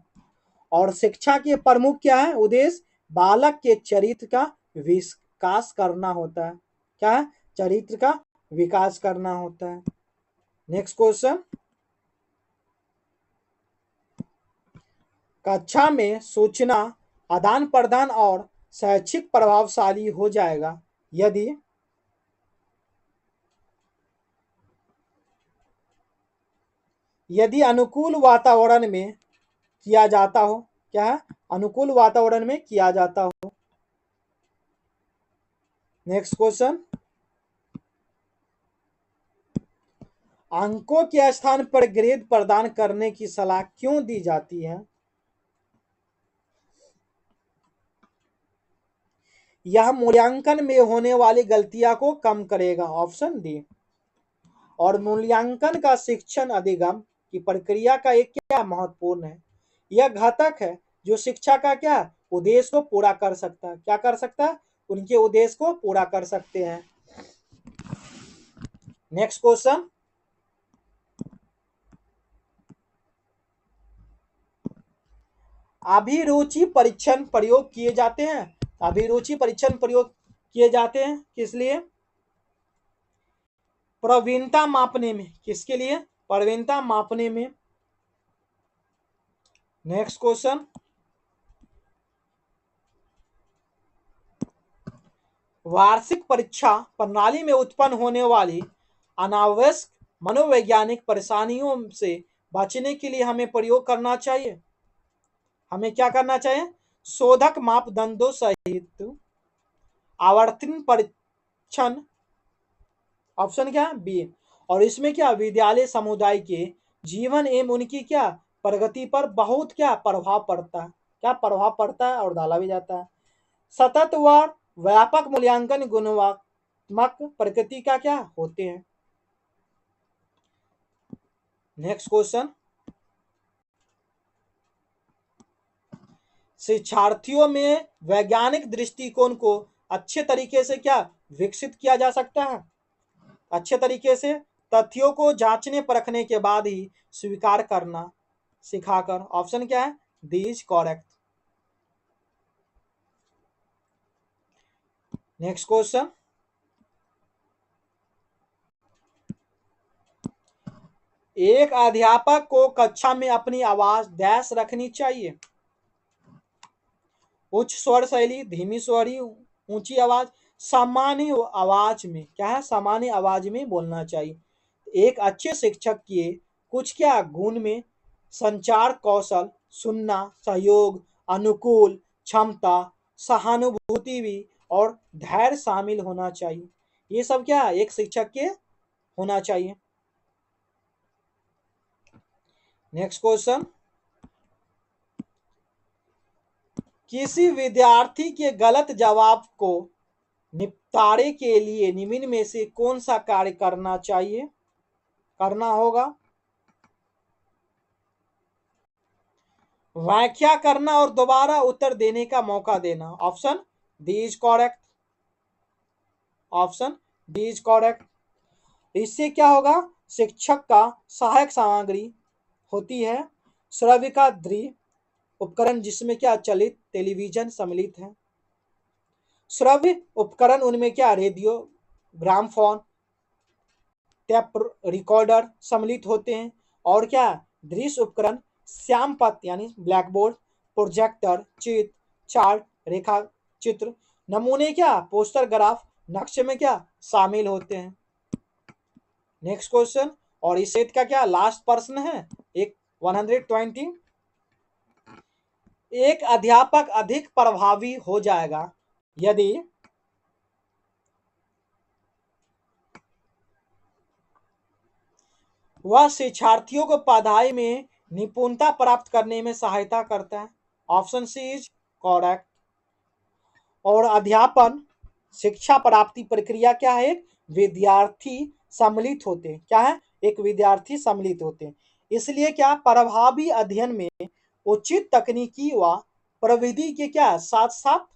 [SPEAKER 1] और शिक्षा के प्रमुख क्या है उद्देश्य, बालक के चरित्र का विकास करना होता है। क्या है, चरित्र का विकास करना होता है। नेक्स्ट क्वेश्चन, कक्षा में सूचना आदान प्रदान और शैक्षिक प्रभावशाली हो जाएगा यदि अनुकूल वातावरण में किया जाता हो। क्या है, अनुकूल वातावरण में किया जाता हो। नेक्स्ट क्वेश्चन, अंकों के स्थान पर ग्रेड प्रदान करने की सलाह क्यों दी जाती है। यह मूल्यांकन में होने वाली गलतियां को कम करेगा। Option D. और मूल्यांकन का शिक्षण अधिगम की प्रक्रिया का एक क्या महत्वपूर्ण है, यह घटक है जो शिक्षा का क्या उद्देश्य को पूरा कर सकता है। क्या कर सकता है, उनके उद्देश्य को पूरा कर सकते हैं। नेक्स्ट क्वेश्चन, अभिरुचि परीक्षण प्रयोग किए जाते हैं। अभिरुचि परीक्षण प्रयोग किए जाते हैं किस लिए, प्रवीणता मापने में। किसके लिए, प्रवीणता मापने में। नेक्स्ट क्वेश्चन, वार्षिक परीक्षा प्रणाली में उत्पन्न होने वाली अनावश्यक मनोवैज्ञानिक परेशानियों से बचने के लिए हमें प्रयोग करना चाहिए। हमें क्या करना चाहिए, शोधक मापदंडों सहित आवर्तन परीक्षण। ऑप्शन क्या है, बी। और इसमें क्या विद्यालय समुदाय के जीवन एवं उनकी क्या प्रगति पर बहुत क्या प्रभाव पड़ता है। क्या प्रभाव पड़ता है और डाला भी जाता है। सतत व व्यापक मूल्यांकन गुणात्मक प्रकृति का क्या होते हैं। नेक्स्ट क्वेश्चन, शिक्षार्थियों में वैज्ञानिक दृष्टिकोण को अच्छे तरीके से क्या विकसित किया जा सकता है। अच्छे तरीके से तथ्यों को जांचने परखने के बाद ही स्वीकार करना सिखाकर। ऑप्शन क्या है, D is correct. Next question, एक अध्यापक को कक्षा में अपनी आवाज डैश रखनी चाहिए, उच्च स्वर शैली, धीमी स्वरी, ऊंची आवाज, सामान्य आवाज में। क्या है, सामान्य आवाज में बोलना चाहिए। एक अच्छे शिक्षक के कुछ क्या गुण में संचार कौशल, सुनना, सहयोग, अनुकूल क्षमता, सहानुभूति भी और धैर्य शामिल होना चाहिए। ये सब क्या एक शिक्षक के होना चाहिए। नेक्स्ट क्वेश्चन, किसी विद्यार्थी के गलत जवाब को निपटारे के लिए निम्न में से कौन सा कार्य करना चाहिए, करना होगा। व्याख्या करना और दोबारा उत्तर देने का मौका देना। Option D is correct. Option D is correct. इससे क्या होगा, शिक्षक का सहायक सामग्री होती है। श्रव्य दृश्य उपकरण जिसमें क्या चलित टेलीविजन सम्मिलित है। श्रव्य उपकरण उनमें क्या रेडियो, ग्रामफोन, टेप रिकॉर्डर सम्मिलित होते हैं। और क्या दृश्य उपकरण श्याम पथ यानी ब्लैक बोर्ड, प्रोजेक्टर, चित्र, चार्ट, रेखा चित्र, नमूने क्या पोस्टर, ग्राफ, नक्शे में क्या शामिल होते हैं। नेक्स्ट क्वेश्चन, और इस सेट का क्या लास्ट प्रश्न है, एक 120। एक अध्यापक अधिक प्रभावी हो जाएगा यदि वह शिक्षार्थियों को पढ़ाई में निपुणता प्राप्त करने में सहायता करता है। Option C is correct. और अध्यापन शिक्षा प्राप्ति प्रक्रिया क्या है, एक विद्यार्थी सम्मिलित होते हैं। क्या है, एक विद्यार्थी सम्मिलित होते हैं। इसलिए क्या प्रभावी अध्ययन में उचित तकनीकी व प्रविधि के क्या साथ साथ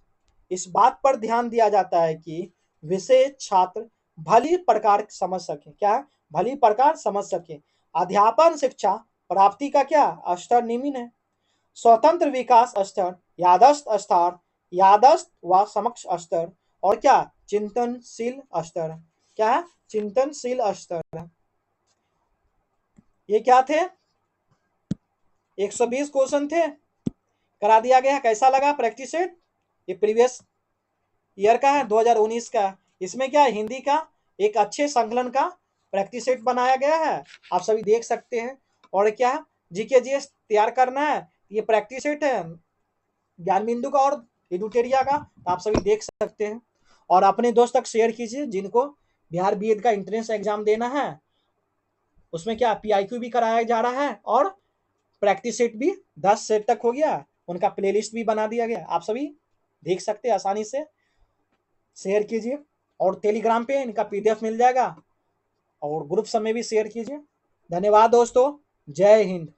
[SPEAKER 1] इस बात पर ध्यान दिया जाता है कि विषय छात्र भली प्रकार समझ सके। क्या है, भली प्रकार समझ सके। अध्यापन शिक्षा प्राप्ति का क्या स्तर निम्न है। स्वतंत्र विकास स्तर, यादस्त स्तर, यादस्त व समक्ष स्तर, और क्या चिंतनशील स्तर। क्या है, चिंतनशील स्तर। ये क्या थे, 120 क्वेश्चन थे, करा दिया गया। कैसा लगा प्रैक्टिस सेट, ये प्रीवियस ईयर का है, 2019 का। इसमें क्या हिंदी का एक अच्छे संकलन का प्रैक्टिस सेट बनाया गया है, आप सभी देख सकते हैं। और क्या जीके जीएस तैयार करना है, ये प्रैक्टिस सेट है ज्ञान बिंदु का और एडुटेरिया का, तो आप सभी देख सकते हैं। और अपने दोस्त तक शेयर कीजिए जिनको बिहार बीएड का एंट्रेंस एग्जाम देना है। उसमें क्या पीआईक्यू भी कराया जा रहा है और प्रैक्टिस सेट भी 10 सेट तक हो गया, उनका प्लेलिस्ट भी बना दिया गया, आप सभी देख सकते हैं आसानी से। शेयर कीजिए और टेलीग्राम पे इनका पीडीएफ मिल जाएगा, और ग्रुप सब में भी शेयर कीजिए। धन्यवाद दोस्तों, जय हिंद।